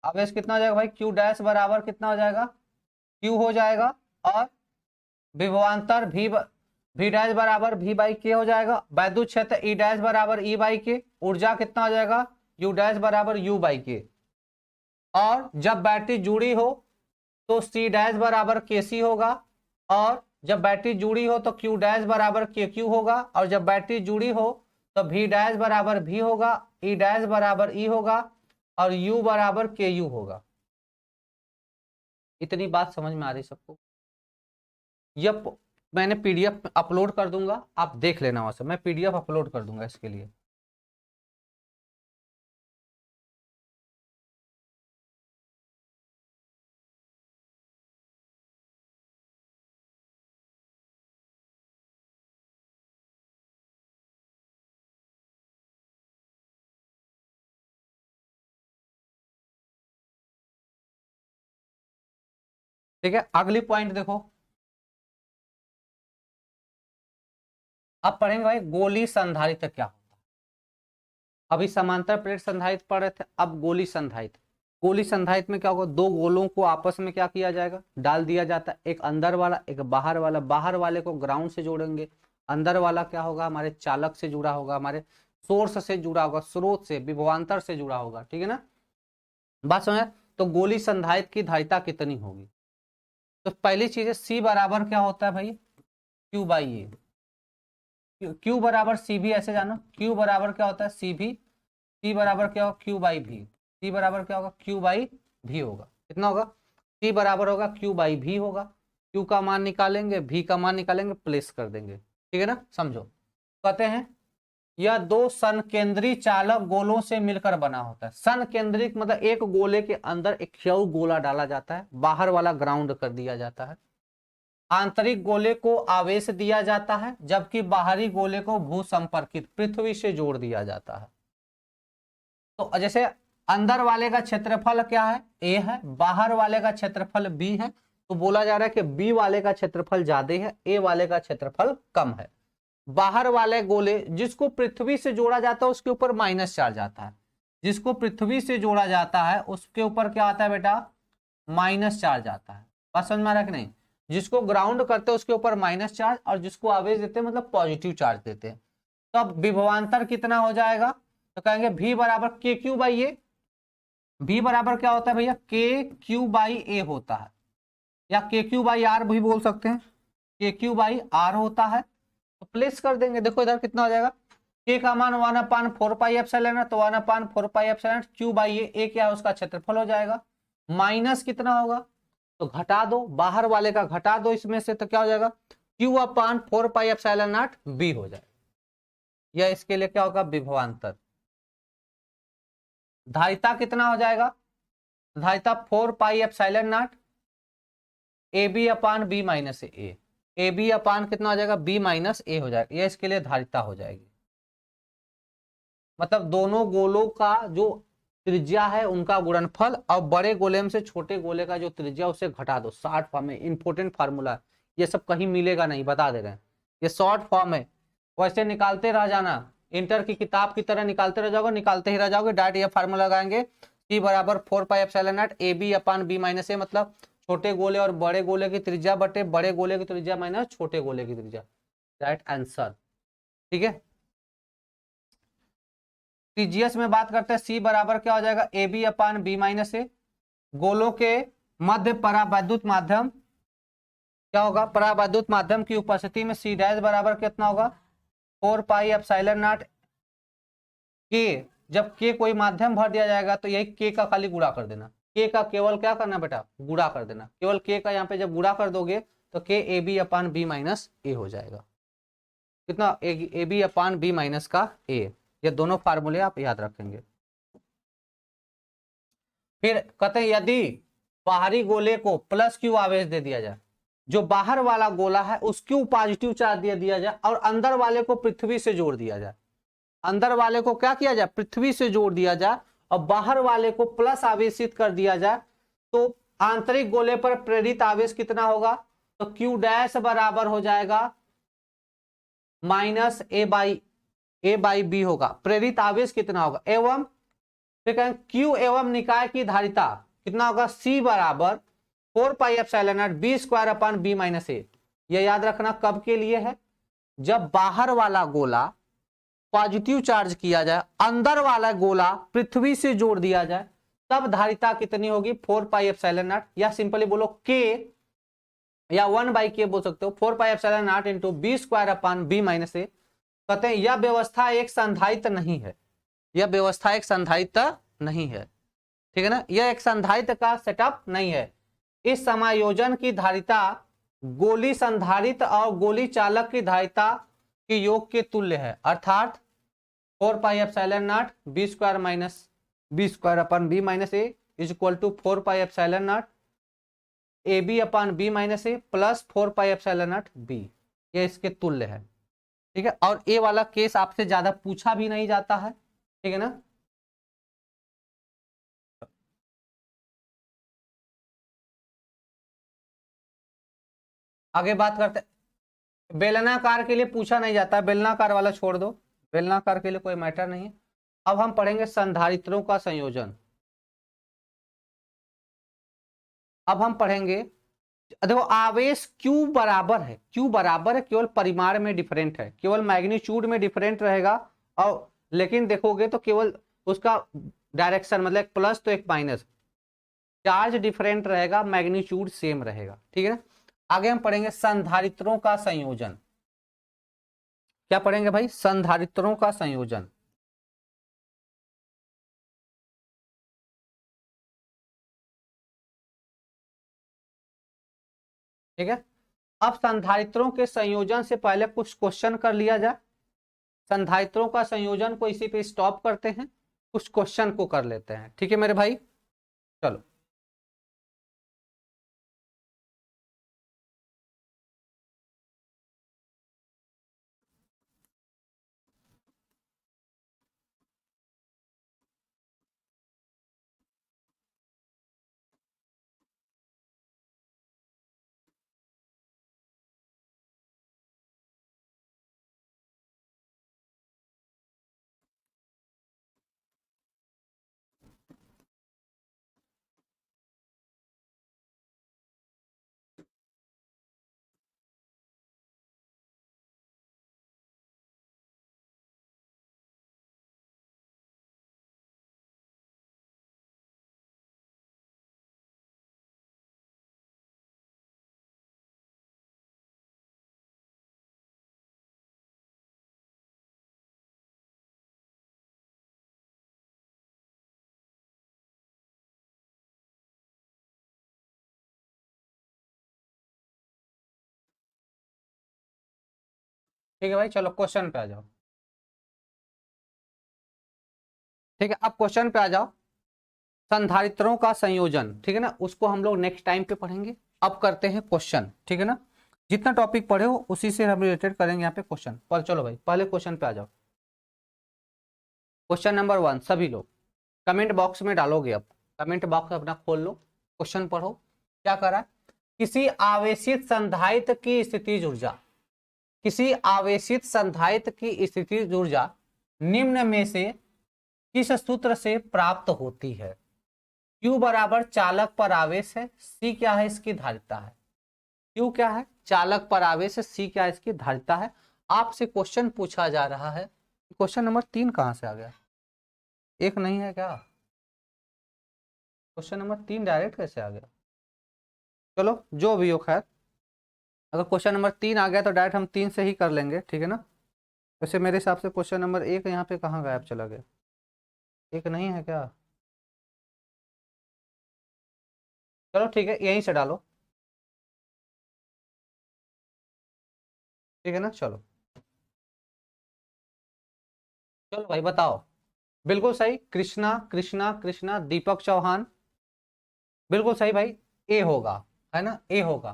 आवेश कितना हो जाएगा भाई, Q' बराबर कितना हो जाएगा, Q हो जाएगा। और विभवांतर V' बराबर V/K हो जाएगा। वैद्युत क्षेत्र E' बराबर E/K। ऊर्जा कितना हो जाएगा, U' बराबर U/K। और जब बैटरी जुड़ी हो तो C' बराबर KC होगा, और जब बैटरी जुड़ी हो तो Q' बराबर KQ होगा, और जब बैटरी जुड़ी हो तो V' बराबर V होगा, E' बराबर E होगा, और U बराबर KU होगा। इतनी बात समझ में आ रही सबको? यह मैंने PDF अपलोड कर दूंगा, आप देख लेना वहां से, मैं PDF अपलोड कर दूंगा इसके लिए। ठीक है, अगली पॉइंट देखो, अब पढ़ेंगे भाई गोली संधारित्र क्या होता है। अभी समांतर प्लेट संधारित्र पढ़ रहे थे, अब गोली संधारित्र। गोली संधारित्र में क्या होगा, दो गोलों को आपस में क्या किया जाएगा, डाल दिया जाता है, एक अंदर वाला एक बाहर वाला। बाहर वाले को ग्राउंड से जोड़ेंगे, अंदर वाला क्या होगा, हमारे चालक से जुड़ा होगा, हमारे सोर्स से जुड़ा होगा, स्रोत से विभवांतर से जुड़ा होगा। ठीक है ना, बात समझ। तो गोली संधारित्र की धारिता कितनी होगी, तो पहली चीज है C बराबर क्या होता है भाई, Q/A। Q बराबर CV, ऐसे जानो Q बराबर क्या होता है CV। C बराबर क्या होगा, Q/V। C बराबर क्या होगा, Q/V होगा। कितना होगा, C बराबर होगा Q/V होगा। Q का मान निकालेंगे, V का मान निकालेंगे, प्लेस कर देंगे। ठीक है ना, समझो। कहते हैं यह दो संकेंद्री चालक गोलों से मिलकर बना होता है। संकेंद्रिक मतलब एक गोले के अंदर एक क्षय गोला डाला जाता है, बाहर वाला ग्राउंड कर दिया जाता है। आंतरिक गोले को आवेश दिया जाता है, जबकि बाहरी गोले को भू संपर्कित पृथ्वी से जोड़ दिया जाता है। तो जैसे अंदर वाले का क्षेत्रफल क्या है, A है, बाहर वाले का क्षेत्रफल B है, तो बोला जा रहा है कि B वाले का क्षेत्रफल ज्यादा है, A वाले का क्षेत्रफल कम है। बाहर वाले गोले जिसको पृथ्वी से जोड़ा जाता है उसके ऊपर माइनस चार्ज आता है, जिसको पृथ्वी से जोड़ा जाता है उसके ऊपर क्या आता है बेटा, माइनस चार्ज आता है। बात समझ में आ रहा है कि नहीं, जिसको ग्राउंड करते हैं उसके ऊपर माइनस चार्ज, और जिसको आवेश देते हैं मतलब पॉजिटिव चार्ज देते हैं। तो अब विभवांतर कितना हो जाएगा, तो कहेंगे V बराबर KQ/A। V बराबर क्या होता है भैया, KQ/A होता है। या के क्यू बाई आर भी बोल सकते हैं, के क्यू बाई आर होता है। तो प्लेस कर देंगे, देखो इधर कितना हो जाएगा, के का मान 1/4 पाई एप्सिलॉन है, तो 1/4 पाई एप्सिलॉन क्यू बाई ए क्या है उसका क्षेत्रफल हो जाएगा, माइनस कितना होगा, तो घटा दो, बाहर वाले का घटा दो इसमें से, तो क्या हो जाएगा, Q/4 पाई एप्सिलॉन नॉट बी हो जाएगा। यह इसके लिए क्या होगा, विभवांतर। धारिता कितना हो जाएगा, धारिता 4 pi epsilon naught A B upon B minus A B upon कितना हो जाएगा, बी माइनस ए हो जाएगा, यह इसके लिए धारिता हो जाएगी। मतलब दोनों गोलों का जो त्रिज्या है उनका गुणनफल, और बड़े गोले में से छोटे गोले का जो त्रिज्या उसे घटा दो, शॉर्ट फॉर्म में, इंपोर्टेंट फार्मूला, ये सब कहीं मिलेगा नहीं, बता दे रहे हैं, ये शॉर्ट फॉर्म है, वैसे निकालते रह जाना, इंटर की किताब की तरह निकालते रह जाओगे, निकालते ही रह जाओगे, डायरेक्ट ये फार्मूला लगाएंगे, C बराबर 4 pi epsilon naught A B upon B minus A, मतलब छोटे गोले और बड़े गोले की त्रिज्या बटे बड़े गोले की त्रिज्या माइनस छोटे गोले की त्रिज्या, राइट आंसर। ठीक है, टीजीएस में बात करते हैं, सी बराबर क्या हो जाएगा, A B upon B minus A, गोलों के मध्य परावैद्युत माध्यम क्या होगा, परावैद्युत माध्यम की उपस्थिति में सी डैश बराबर कितना होगा, 4 पाई एप्सिलॉन नॉट के, जब के कोई माध्यम भर दिया जाएगा तो यही के का खाली गुणा कर देना, के का केवल क्या करना बेटा, गुणा कर देना, केवल के का यहाँ पे जब गुणा कर दोगे तो K A B upon B minus A हो जाएगा, कितना, A B upon B minus का ए, ये दोनों फार्मूले आप याद रखेंगे। फिर कहते हैं यदि बाहरी गोले को प्लस क्यू आवेश दे दिया जाए, जो बाहर वाला गोला है उसको पॉजिटिव चार्ज दे दिया जाए और अंदर वाले को पृथ्वी से जोड़ दिया जाए, अंदर वाले को क्या किया जाए, पृथ्वी से जोड़ दिया जाए, और बाहर वाले को प्लस आवेशित कर दिया जाए, तो आंतरिक गोले पर प्रेरित आवेश कितना होगा, तो क्यू डैश बराबर हो जाएगा माइनस ए बाई बी होगा, प्रेरित आवेश कितना होगा, एवं फिर कहें क्यू एवं निकाय की धारिता कितना होगा, सी बराबर 4 pi epsilon naught B square upon B minus A. यह याद रखना कब के लिए है, जब बाहर वाला गोला पॉजिटिव चार्ज किया जाए, अंदर वाला गोला पृथ्वी से जोड़ दिया जाए, तब धारिता कितनी होगी, 4 पाई एप्सिलॉन नॉट, या सिंपली बोलो के, या 1/k बोल सकते हो, 4 pi epsilon naught into B square upon B minus A. कहते हैं यह व्यवस्था एक संधारित्र नहीं है, यह व्यवस्था एक संधारित्र नहीं है, ठीक है ना, यह एक संधारित्र का सेटअप नहीं है, इस समायोजन की धारिता गोली संधारित्र और गोली चालक की धारिता के योग के तुल्य है, अर्थात 4 pi epsilon naught B square minus B square upon B minus A is equal to 4 pi epsilon naught A B upon B minus A plus 4 pi epsilon naught B, ये इसके तुल्य है। ठीक है, और ए वाला केस आपसे ज्यादा पूछा भी नहीं जाता है, ठीक है ना। आगे बात करते, बेलनाकार के लिए पूछा नहीं जाता, बेलनाकार वाला छोड़ दो, बेलनाकार के लिए कोई मैटर नहीं है। अब हम पढ़ेंगे संधारित्रों का संयोजन, अब हम पढ़ेंगे, देखो आवेश Q बराबर है, Q बराबर है, केवल परिमाण में डिफरेंट है, केवल मैग्नीट्यूड में डिफरेंट रहेगा, और लेकिन देखोगे तो केवल उसका डायरेक्शन, मतलब एक प्लस तो एक माइनस, चार्ज डिफरेंट रहेगा, मैग्नीट्यूड सेम रहेगा, ठीक है ना। आगे हम पढ़ेंगे संधारित्रों का संयोजन, क्या पढ़ेंगे भाई, संधारित्रों का संयोजन। ठीक है, अब संधारित्रों के संयोजन से पहले कुछ क्वेश्चन कर लिया जाए, संधारित्रों का संयोजन को इसी पे स्टॉप करते हैं, कुछ क्वेश्चन को कर लेते हैं, ठीक है मेरे भाई, चलो। ठीक है भाई, चलो क्वेश्चन पे आ जाओ। ठीक है, अब क्वेश्चन पे आ जाओ। संधारित्रों का संयोजन, ठीक है ना, उसको हम लोग नेक्स्ट टाइम पे पढ़ेंगे। अब करते हैं क्वेश्चन, ठीक है ना। जितना टॉपिक पढ़े हो उसी से हम रिलेटेड करेंगे यहाँ पे क्वेश्चन। पर चलो भाई पहले क्वेश्चन पे आ जाओ। क्वेश्चन नंबर 1 सभी लोग कमेंट बॉक्स में डालोगे। अब कमेंट बॉक्स अपना खोल लो, क्वेश्चन पढ़ो। क्या कर रहा है? किसी आवेशित संधारित्र की स्थितिज ऊर्जा, किसी आवेशित संधारित्र की स्थितिज ऊर्जा निम्न में से किस सूत्र से प्राप्त होती है? Q बराबर चालक पर आवेश है, C क्या है? इसकी धारिता है। Q क्या है? चालक पर आवेश है, C क्या है? इसकी धारिता है। आपसे क्वेश्चन पूछा जा रहा है। क्वेश्चन नंबर 3 कहां से आ गया? एक नहीं है क्या? क्वेश्चन नंबर 3 डायरेक्ट कैसे आ गया? चलो जो भी हो खैर, अगर क्वेश्चन नंबर 3 आ गया तो डायरेक्ट हम 3 से ही कर लेंगे, ठीक है ना। वैसे मेरे हिसाब से क्वेश्चन नंबर 1 यहाँ पे कहाँ गायब चला गया? एक नहीं है क्या? चलो ठीक है, यहीं से डालो, ठीक है ना। चलो चलो भाई बताओ। बिल्कुल सही, कृष्णा कृष्णा कृष्णा, दीपक चौहान, बिल्कुल सही भाई। ए होगा, है ना, ए होगा।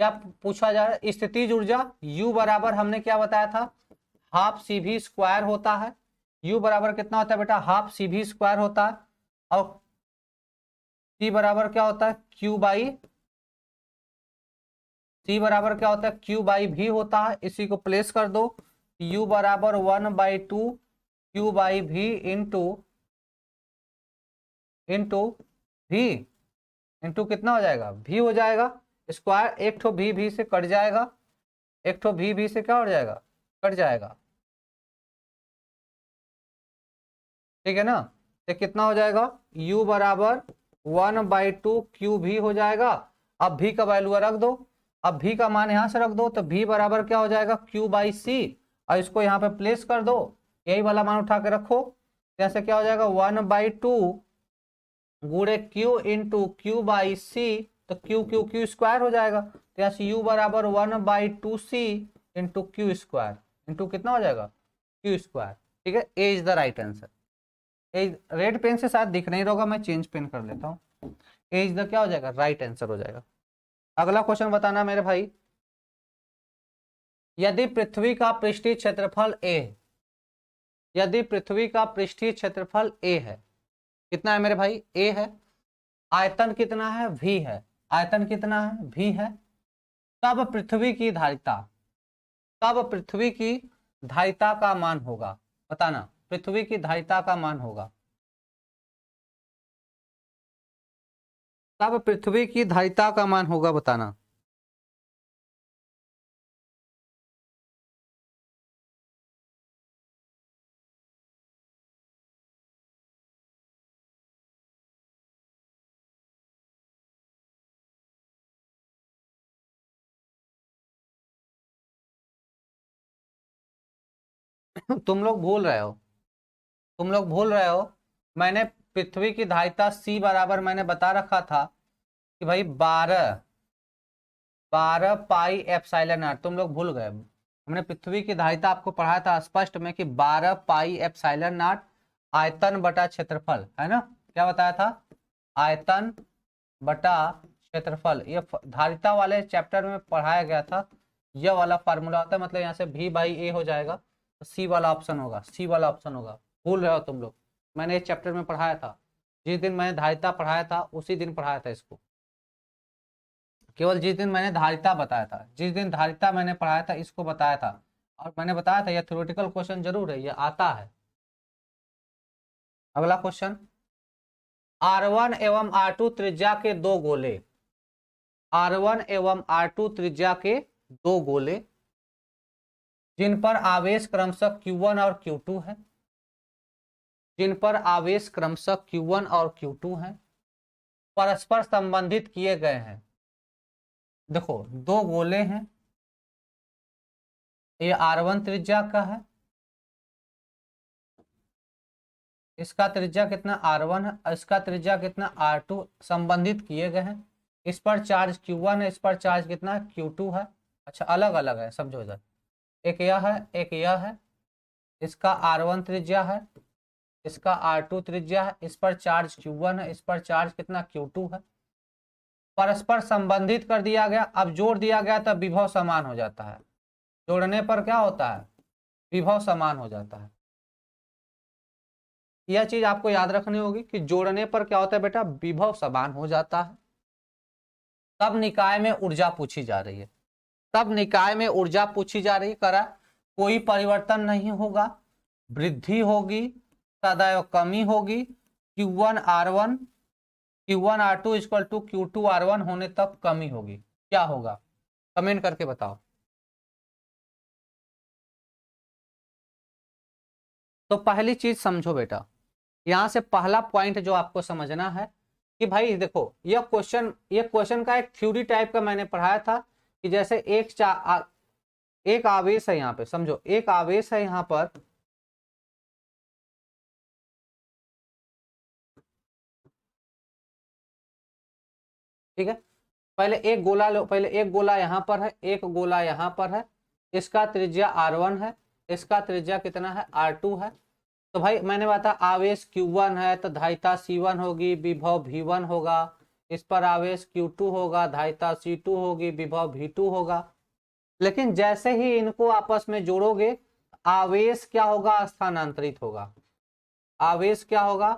क्या पूछा जा रहा है? स्थितिज ऊर्जा U बराबर हमने क्या बताया था? हाफ सी भी स्क्वायर होता है। U बराबर कितना होता है बेटा? हाफ सी भी स्क्वायर होता है। और C बराबर क्या होता है? Q बाई, C बराबर क्या होता है? Q बाई भी होता है। इसी को प्लेस कर दो। U बराबर 1/2 Q बाई भी इंटू इंटू भी, इंटू कितना हो जाएगा? भी हो जाएगा। स्क्वायर एक ठो भी से कट जाएगा, एक ठो भी से क्या हो जाएगा? कट जाएगा, ठीक है ना। तो कितना हो जाएगा? U बराबर 1/2 क्यू भी हो जाएगा। अब भी का वैल्यू रख दो। अब भी का मान यहां से रख दो, तो भी बराबर क्या हो जाएगा? Q बाई सी। और इसको यहाँ पे प्लेस कर दो, यही वाला मान उठा के रखो। जैसे क्या हो जाएगा? 1/2 गुणे क्यू इंटू क्यू बाई सी, तो क्यू क्यू क्यू स्क्वायर हो जाएगा। तो यहाँ से यू बराबर 1/2 C into Q square, into कितना हो जाएगा? क्यू स्क्वायर, ठीक है। A is the right answer. A red pen से शायद दिख नहीं रहा होगा, मैं चेंज पेन कर लेता हूँ। ए इज द क्या हो जाएगा? राइट आंसर हो जाएगा। अगला क्वेश्चन बताना मेरे भाई। यदि पृथ्वी का पृष्ठीय क्षेत्रफल ए है, यदि पृथ्वी का पृष्ठीय क्षेत्रफल ए है, कितना है मेरे भाई? ए है। आयतन कितना है? v है। आयतन कितना है? v है। तब पृथ्वी की धारिता, तब पृथ्वी की धारिता का मान होगा। बताना, पृथ्वी की धारिता का मान होगा। तब पृथ्वी की धारिता का मान होगा, बताना। तुम लोग भूल रहे हो, तुम लोग भूल रहे हो। मैंने पृथ्वी की धारिता c बराबर मैंने बता रखा था कि भाई 12 पाई एप्सिलॉन आर। तुम लोग भूल गए। हमने पृथ्वी की धारिता आपको पढ़ाया था स्पष्ट में कि 12 पाई एप्सिलॉन नॉट आयतन बटा क्षेत्रफल, है ना। क्या बताया था? आयतन बटा क्षेत्रफल। ये धारिता वाले चैप्टर में पढ़ाया गया था। यह वाला फार्मूला होता है, मतलब यहाँ से v बाई ए हो जाएगा, तो सी वाला ऑप्शन होगा, सी वाला ऑप्शन होगा। भूल रहे हो तुम लोग, मैंने इस चैप्टर में पढ़ाया था। जिस दिन मैंने धारिता पढ़ाया था उसी दिन पढ़ाया था इसको। केवल जिस दिन मैंने धारिता बताया था, जिस दिन धारिता मैंने पढ़ाया था इसको बताया था। और मैंने बताया था यह थ्योरेटिकल क्वेश्चन जरूर है, यह आता है। अगला क्वेश्चन। R1 एवं R2 त्रिज्या के दो गोले, R1 एवं R2 त्रिज्या के दो गोले जिन पर आवेश क्रमशः Q1 और Q2 है, जिन पर आवेश क्रमशः Q1 और Q2 है, परस्पर संबंधित किए गए हैं। देखो दो गोले हैं, ये R1 त्रिज्या का है, इसका त्रिज्या कितना? R1 है, इसका त्रिज्या कितना? R2। संबंधित किए गए हैं। इस पर चार्ज Q1 है, इस पर चार्ज कितना? Q2 है। अच्छा अलग अलग है, समझो इधर। एक यह है, एक यह है, इसका R1 त्रिज्या है, इसका R2 त्रिज्या है, इस पर चार्ज Q1 है, इस पर चार्ज कितना Q2 है। परस्पर संबंधित कर दिया गया, अब जोड़ दिया गया तब विभव समान हो जाता है। जोड़ने पर क्या होता है, विभव समान हो जाता है। यह चीज आपको याद रखनी होगी कि जोड़ने पर क्या होता है बेटा, विभव समान हो जाता है। तब निकाय में ऊर्जा पूछी जा रही है, तब निकाय में ऊर्जा पूछी जा रही है। करा कोई परिवर्तन नहीं होगा, वृद्धि होगी, सदैव कमी होगी। Q1 R1 Q1 R2 equal to Q2 R1 होने तक कमी होगी। क्या होगा, कमेंट करके बताओ। तो पहली चीज समझो बेटा, यहां से पहला पॉइंट जो आपको समझना है कि भाई देखो, ये क्वेश्चन का एक थ्योरी टाइप का मैंने पढ़ाया था कि जैसे एक आवेश है, यहाँ पे समझो, एक आवेश है यहाँ पर, ठीक है। पहले एक गोला लो, पहले एक गोला यहाँ पर है, एक गोला यहाँ पर है, इसका त्रिज्या R1 है, इसका त्रिज्या कितना है, R2 है। तो भाई मैंने बताया आवेश Q1 है तो धारिता C1 होगी, विभव V1 होगा। इस पर आवेश Q2 होगा, धारिता C2 होगी, विभव V2 होगा। लेकिन जैसे ही इनको आपस में जोड़ोगे, आवेश क्या होगा, स्थानांतरित होगा। आवेश क्या होगा,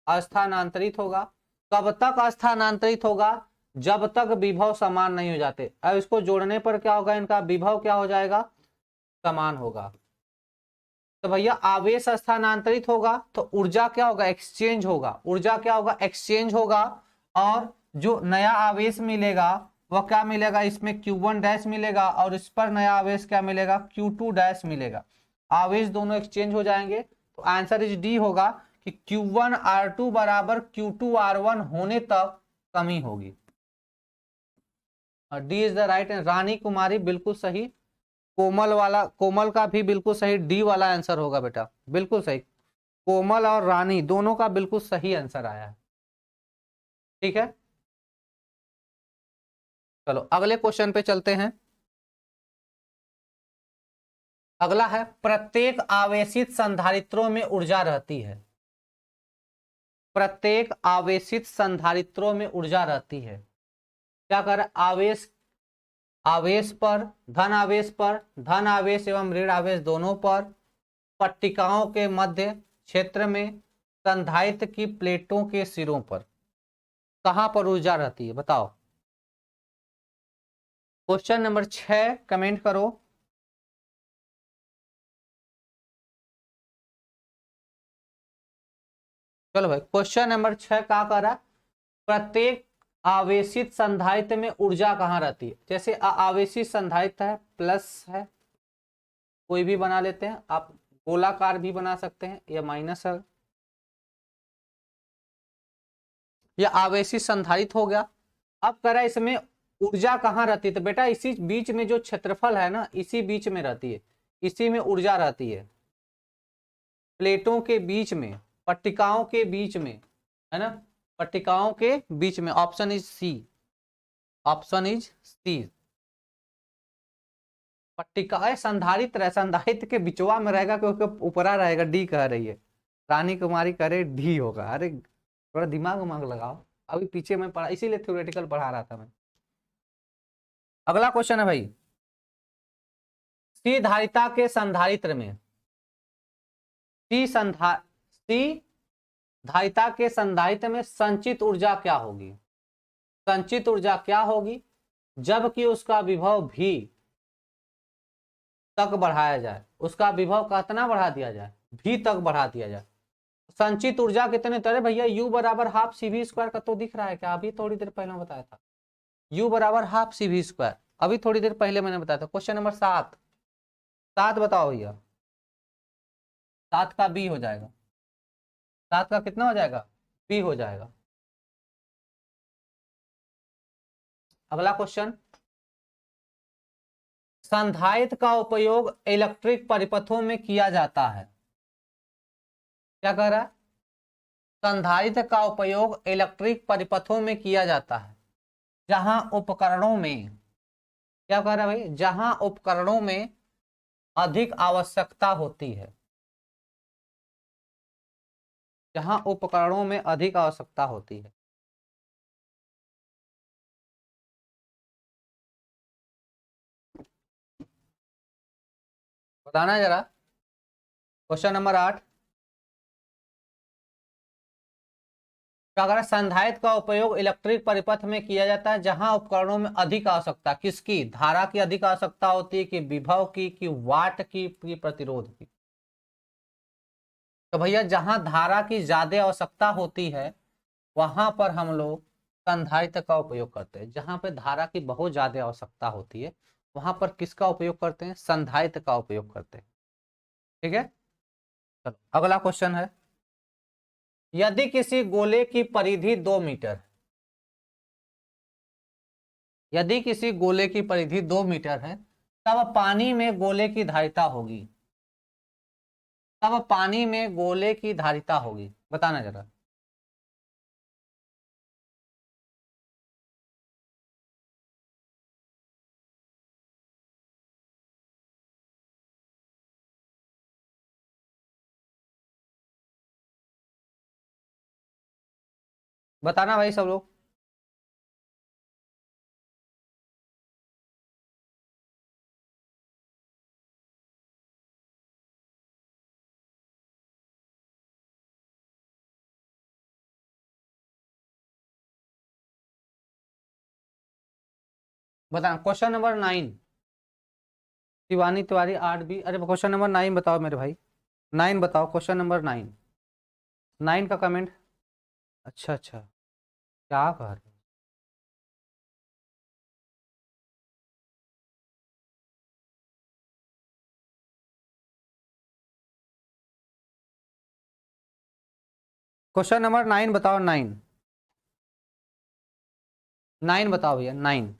अस्थानांतरित होगा। कब तक अस्थानांतरित होगा, जब तक विभव समान नहीं हो जाते। अब इसको जोड़ने पर क्या होगा, इनका विभव क्या हो जाएगा, समान होगा। तो भैया आवेश स्थानांतरित होगा तो ऊर्जा क्या होगा, एक्सचेंज होगा। ऊर्जा क्या होगा, एक्सचेंज होगा। और जो नया आवेश मिलेगा वह क्या मिलेगा, इसमें Q1 डैश मिलेगा और इस पर नया आवेश क्या मिलेगा, Q2 डैश मिलेगा। आवेश दोनों एक्सचेंज हो जाएंगे। तो आंसर इज डी होगा कि Q1 R2 बराबर Q2 R1 होने तक कमी होगी। D is the right. Rani Kumari बिल्कुल सही। कोमल का भी बिल्कुल सही, डी वाला आंसर होगा बेटा, बिल्कुल सही। कोमल और रानी दोनों का बिल्कुल सही आंसर आया है, ठीक है। चलो अगले क्वेश्चन पे चलते हैं। अगला है, प्रत्येक आवेशित संधारित्रों में ऊर्जा रहती है। प्रत्येक आवेशित संधारित्रों में ऊर्जा रहती है। क्या कर, आवेश आवेश पर, धन आवेश एवं ऋण आवेश दोनों पर, पट्टिकाओं के मध्य क्षेत्र में, संधारित्र की प्लेटों के सिरों पर, कहां पर ऊर्जा रहती है बताओ। क्वेश्चन नंबर 6 कमेंट करो। चलो भाई, क्वेश्चन नंबर 6 क्या कर रहा है, प्रत्येक आवेशित संधारित्र में ऊर्जा कहां रहती है। जैसे आवेशित संधारित्र है, प्लस है, कोई भी बना लेते हैं आप, गोलाकार भी बना सकते हैं, या माइनस है, या आवेशित संधारित्र हो गया। अब करा इसमें ऊर्जा कहाँ रहती है, तो बेटा इसी बीच में जो क्षेत्रफल है ना, इसी बीच में रहती है, इसी में ऊर्जा रहती है, प्लेटों के बीच में, पट्टिकाओं के बीच में, है ना, पट्टिकाओं के बीच में। Option is C, option is C. पट्टिका संधारित्र है, संधारित्र के बिचवा में रहेगा क्योंकि ऊपरा रहेगा, डी कह रही है रानी कुमारी, करे डी होगा। अरे थोड़ा दिमाग उमाग लगाओ, अभी पीछे में पढ़ा, इसीलिए थ्योरेटिकल पढ़ा रहा था मैं। अगला क्वेश्चन है भाई, सी धारिता के संधारित्र में, सी धारिता के संधारित्र में संचित ऊर्जा क्या होगी। संचित ऊर्जा क्या होगी, जबकि उसका विभव भी तक बढ़ाया जाए, उसका विभव कितना बढ़ा दिया जाए, भी तक बढ़ा दिया जाए। संचित ऊर्जा कितने तरह भैया, U बराबर हाफ CV स्क्वायर का तो दिख रहा है क्या, अभी थोड़ी देर पहले बताया था, U बराबर हाफ CV स्क्वायर, अभी थोड़ी देर पहले मैंने बताया था। क्वेश्चन नंबर 7 बताओ भैया, 7 का B हो जाएगा, 7 का कितना हो जाएगा, B हो जाएगा। अगला क्वेश्चन, संधारित्र का उपयोग इलेक्ट्रिक परिपथों में किया जाता है। क्या कह रहा है, संधारित्र का उपयोग इलेक्ट्रिक परिपथों में किया जाता है, जहां उपकरणों में क्या कह रहा है भाई, जहां उपकरणों में अधिक आवश्यकता होती है, जहां उपकरणों में अधिक आवश्यकता होती है। बताना जरा। क्वेश्चन नंबर 8, क्या कह रहा है, संधारित्र का उपयोग इलेक्ट्रिक परिपथ में किया जाता है जहां उपकरणों में अधिक आवश्यकता, किसकी, धारा की अधिक आवश्यकता होती है, कि विभव की, कि वाट की, कि प्रतिरोध की। तो भैया जहां धारा की ज्यादा आवश्यकता होती है वहां पर हम लोग संधारित्र का उपयोग करते हैं। जहां पर धारा की बहुत ज्यादा आवश्यकता होती है वहां पर किसका उपयोग करते हैं, संधारित्र का उपयोग करते हैं। ठीक है, चलो अगला क्वेश्चन है, यदि किसी गोले की परिधि 2 मीटर, यदि किसी गोले की परिधि 2 मीटर है, तब पानी में गोले की धारिता होगी, तब पानी में गोले की धारिता होगी, बताना जरा। बताना भाई सब लोग। बताना question number 9। Shivani Tiwari 8B, अरे क्वेश्चन नंबर 9 बताओ मेरे भाई, 9 बताओ, क्वेश्चन नंबर 9, 9 का कमेंट। अच्छा अच्छा, क्या कह रहे हो? क्वेश्चन नंबर 9 बताओ, 9, 9 बताओ भैया, 9।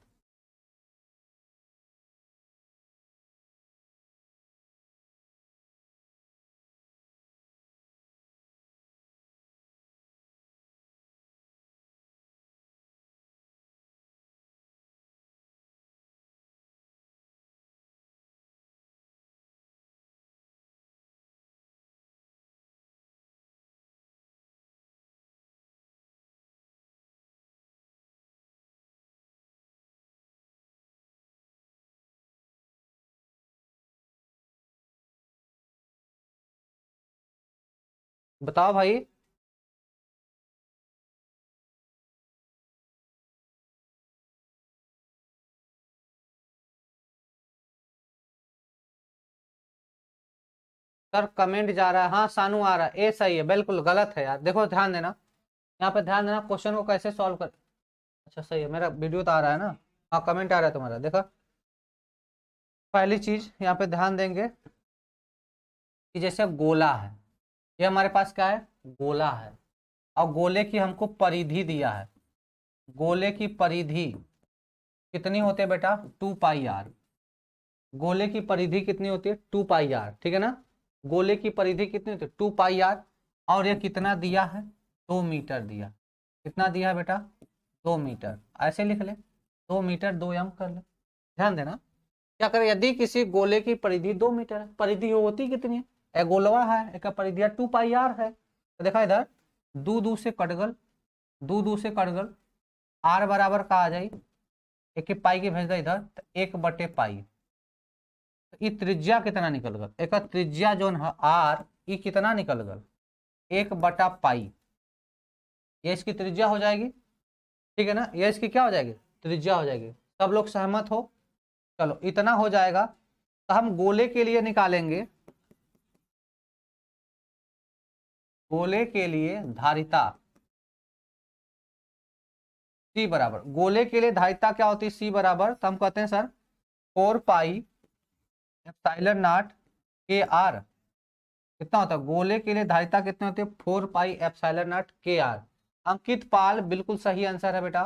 बताओ भाई। सर कमेंट जा रहा है, हाँ सानू आ रहा है, ए सही है, बिल्कुल गलत है यार, देखो ध्यान देना, यहाँ पे ध्यान देना, क्वेश्चन को कैसे सॉल्व कर। अच्छा सही है, मेरा वीडियो तो आ रहा है ना। हाँ कमेंट आ रहा है तुम्हारा, देखो। पहली चीज यहाँ पे ध्यान देंगे कि जैसे गोला है, ये हमारे पास क्या है, गोला है, और गोले की हमको परिधि दिया है। गोले की परिधि कितनी होती है बेटा, 2πr। गोले की परिधि कितनी होती है, 2πr, ठीक है ना। गोले की परिधि कितनी होती है, 2πr। और ये कितना दिया है, 2 मीटर दिया। कितना दिया है बेटा, 2 मीटर। ऐसे लिख ले, 2 मीटर 2m कर ले। ध्यान देना, क्या करें, यदि किसी गोले की परिधि 2 मीटर है, परिधि होती कितनी है, एक गोलवा है, एक परिधि 2πr है, तो देखा इधर, दो दो से कट गल, दो दो से कट गल, आर बराबर का आ जाए, एक पाई के भेज दे इधर, तो 1/पाई। तो ये त्रिज्या कितना निकल गल, एक त्रिज्या जो है आर, ये कितना निकल गल, 1/पाई। ये इसकी त्रिज्या हो जाएगी, ठीक है ना, ये इसकी क्या हो जाएगी, त्रिज्या हो जाएगी। सब लोग सहमत हो, चलो इतना हो जाएगा, तो हम गोले के लिए निकालेंगे, गोले के लिए धारिता सी बराबर, गोले के लिए धारिता क्या होती है, सी बराबर, तो हम कहते हैं सर 4πε0 के आर। कितना होता है, गोले के लिए धारिता कितनी होती है, 4πε0 के आर। अंकित पाल बिल्कुल सही आंसर है बेटा,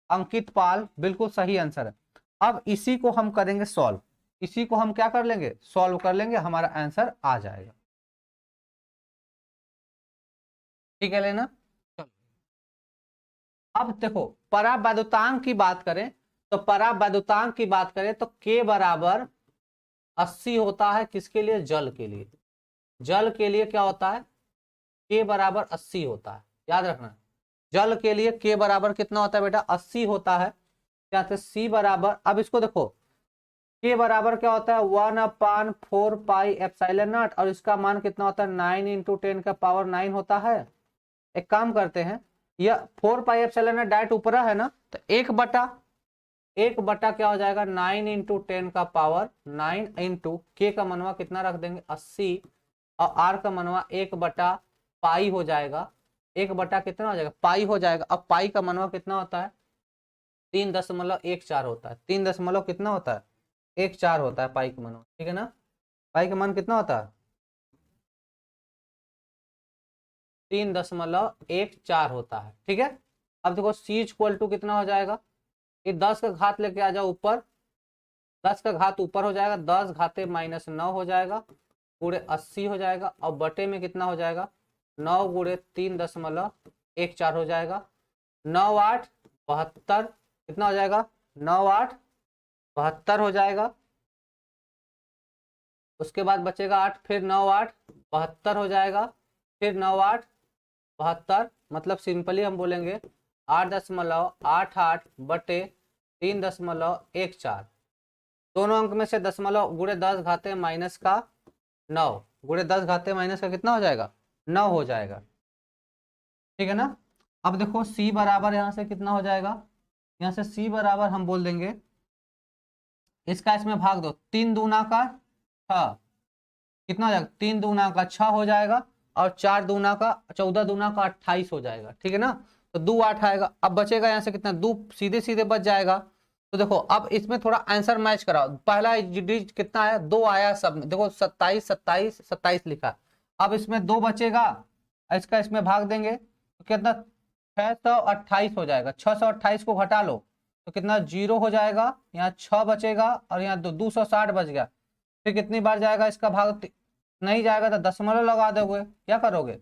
अंकित पाल बिल्कुल सही आंसर है। अब इसी को हम करेंगे सॉल्व, इसी को हम क्या कर लेंगे, सॉल्व कर लेंगे, हमारा आंसर आ जाएगा। ठीक है लेना। चलो अब देखो, परावैद्युतांक की बात करें तो परावैद्युतांक की बात करें तो K बराबर 80 होता है, किसके लिए? जल के लिए। जल के लिए क्या होता है? K बराबर 80 होता है, याद रखना। जल के लिए K बराबर कितना होता है बेटा? 80 होता है। क्या होता है? C बराबर, अब इसको देखो, K बराबर क्या होता है? 1/4 पाई एप्सिलॉन नॉट, और इसका मान कितना होता है? 9 इंटू 10 का पावर 9 होता है। एक काम करते हैं, यह 4 पाई एप्सिलॉन नॉट डायरेक्ट ऊपर है ना, तो एक बटा क्या हो जाएगा? 9 इंटू 10 का पावर 9 इंटू K का मनवा कितना रख देंगे? 80, और R का मनवा 1/पाई हो जाएगा। 1 बटा कितना हो जाएगा? पाई हो जाएगा। अब पाई का मनवा कितना होता है? 3.14 होता है। 3 दशमलव कितना होता है? 1/4 होता है पाई का मनवा, ठीक है ना? पाई का मान कितना होता है? 3.14 होता है, ठीक है। अब देखो C इक्वल टू कितना हो जाएगा? ये 10 का घात लेके आ जाओ ऊपर, 10 का घात ऊपर हो जाएगा, 10 घाते -9 हो जाएगा, पूरे 80 हो जाएगा, और बटे में कितना हो जाएगा? 9 गुणे 3.14 हो जाएगा। 9 8 72, कितना हो जाएगा? 9 8 72 हो जाएगा। उसके बाद बचेगा 8, फिर 9 8 72 हो जाएगा, फिर 9 8 72, मतलब सिंपली हम बोलेंगे 8.88 बटे 3.14। दोनों अंक में से दशमलव गुणे 10 घाते माइनस का 9, गुणे 10 घाते माइनस का कितना हो जाएगा? 9 हो जाएगा, ठीक है ना। अब देखो C बराबर यहाँ से कितना हो जाएगा? यहाँ से C बराबर हम बोल देंगे, इसका इसमें भाग दो, 3 दूना का 6, कितना हो जाएगा? 3 दूना का 6 हो जाएगा, और 4 दूना का 14 दूना का 28 हो जाएगा, ठीक है ना। तो 2 8 आएगा। अब बचेगा यहाँ से कितना? 2 सीधे सीधे बच जाएगा। तो देखो अब इसमें थोड़ा आंसर मैच कराओ। पहला डिजिट कितना आया? 2 आया सब में, देखो 27 27 27 लिखा। अब इसमें 2 बचेगा, इसका इसमें भाग देंगे तो कितना? 628 हो जाएगा। 628 को घटा लो तो कितना? 0 हो जाएगा। यहाँ 6 बचेगा, और यहाँ 260 बच गया। फिर कितनी बार जाएगा इसका भाग? नहीं जाएगा तो दशमलव लगा दोगे। क्या करोगे?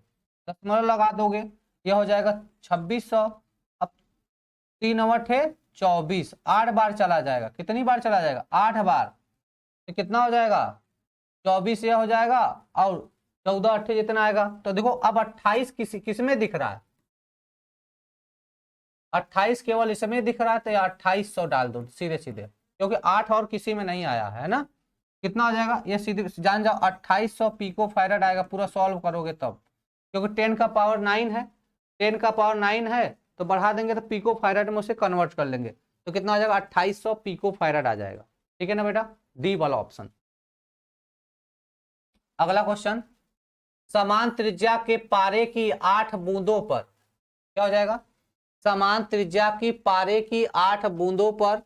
दशमलव लगा दोगे, यह हो जाएगा 2600। अब 3 अवट है 24, 8 बार चला जाएगा। कितनी बार चला जाएगा? 8 बार। तो कितना हो जाएगा? 24 यह हो जाएगा, और 14 8 जितना आएगा। तो देखो अब 28 किस में दिख रहा है? 28 केवल इसमें दिख रहा है, तो 2800 डाल दो सीधे सीधे, क्योंकि 8 और किसी में नहीं आया है ना। कितना हो जाएगा? ये सीधे जान जाओ, 2800 पिको फैराड आएगा। पूरा सॉल्व करोगे तब, क्योंकि 10 का पावर 9 है, 10 का पावर 9 है, तो बढ़ा देंगे तो पिको फैराड में उसे कन्वर्ट कर लेंगे। तो कितना हो जाएगा? 2800 पिको फैराड आ जाएगा, ठीक है ना बेटा। डी वाला ऑप्शन। अगला क्वेश्चन, समान त्रिज्या के पारे की 8 बूंदों पर क्या हो जाएगा? समान त्रिज्या की पारे की 8 बूंदों पर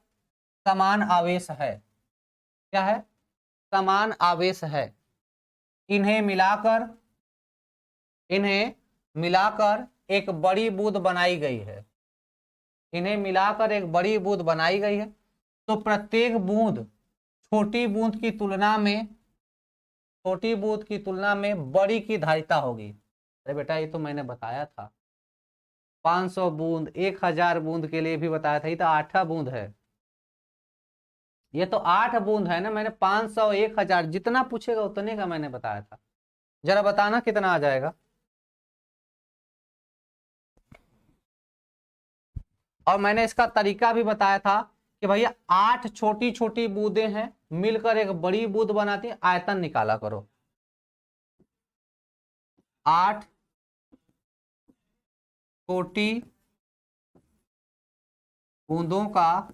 समान आवेश है। क्या है? समान आवेश है। इन्हें मिलाकर एक बड़ी बूंद बनाई गई है। इन्हें मिलाकर एक बड़ी बूंद बनाई गई है। तो प्रत्येक बूंद छोटी बूंद की तुलना में बड़ी की धारिता होगी। अरे बेटा ये तो मैंने बताया था, 500 बूंद 1000 बूंद के लिए भी बताया था। ये तो 8 बूंद है, ये तो 8 बूंद है ना। मैंने 500 1000 जितना पूछेगा उतने का मैंने बताया था। जरा बताना कितना आ जाएगा। और मैंने इसका तरीका भी बताया था कि भैया 8 छोटी छोटी बूंदें हैं, मिलकर एक बड़ी बूंद बनाती है। आयतन निकाला करो। 8 छोटी बूंदों का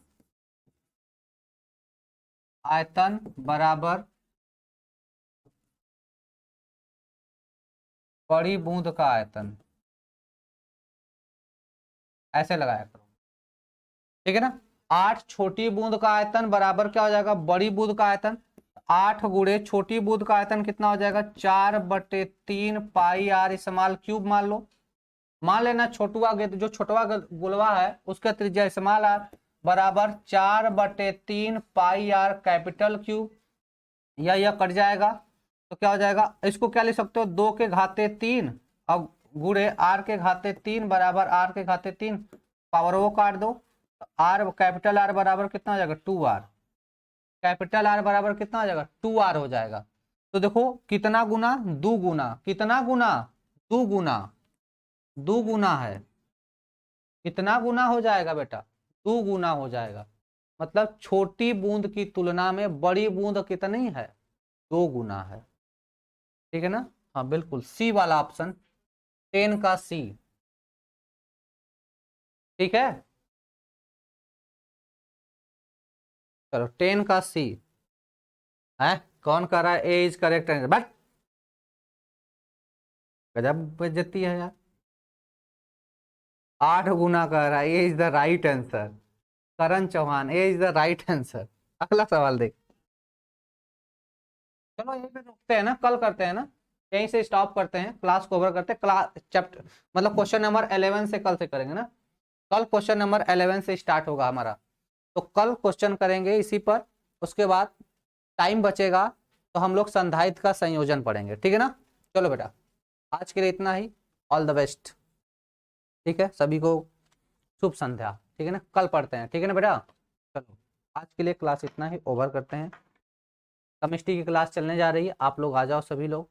आयतन बराबर बड़ी बूंद का आयतन, ऐसे लगाया करो, ठीक है ना। 8 छोटी बूंद का आयतन बराबर क्या हो जाएगा? बड़ी बूंद का आयतन। 8 गुणे छोटी बूंद का आयतन कितना हो जाएगा? 4/3 पाई आर स्मॉल क्यूब मान लो। मान लेना छोटुआ जो छोटवा गुलवा है उसका त्रिज्या स्मॉल आर बराबर 4/3 पाई आर कैपिटल क्यूब। यह कट जाएगा तो क्या हो जाएगा? इसको क्या लिख सकते हो? 2 के घाते 3 और गुणे आर के घाते 3 बराबर आर के घाते 3, पावर वो काट दो। तो आर, कैपिटल आर बराबर कितना हो जाएगा 2r, कैपिटल आर बराबर कितना हो जाएगा 2r हो जाएगा। तो देखो कितना गुना, दो गुना, कितना गुना, दो गुना, दो गुना है, कितना गुना हो जाएगा बेटा, दो गुना हो जाएगा। मतलब छोटी बूंद की तुलना में बड़ी बूंद कितनी है, दो गुना है। ठीक है ना, हाँ बिल्कुल सी वाला ऑप्शन, 10 का सी। ठीक है, चलो 10 का सी है। कौन कर रहा है, A is correct answer, but गजब बेइज्जती है यार, 8 गुना कर रहा है, A is the right answer. Karan Chauhan, A is the right answer. अगला सवाल देख। चलो यहीं पे रुकते हैं ना, कल करते हैं ना, यहीं से स्टॉप करते हैं, क्लास को ओवर करते हैं। क्लास चैप्टर मतलब क्वेश्चन नंबर 11 से कल से करेंगे ना, कल क्वेश्चन नंबर 11 से स्टार्ट होगा हमारा, तो कल क्वेश्चन करेंगे इसी पर। उसके बाद टाइम बचेगा तो हम लोग संधारित्र का संयोजन पढ़ेंगे। ठीक है ना, चलो बेटा आज के लिए इतना ही, ऑल द बेस्ट। ठीक है, सभी को शुभ संध्या। ठीक है ना, कल पढ़ते हैं। ठीक है ना बेटा, चलो आज के लिए क्लास इतना ही, ओवर करते हैं। केमिस्ट्री की क्लास चलने जा रही है, आप लोग आ जाओ सभी लोग।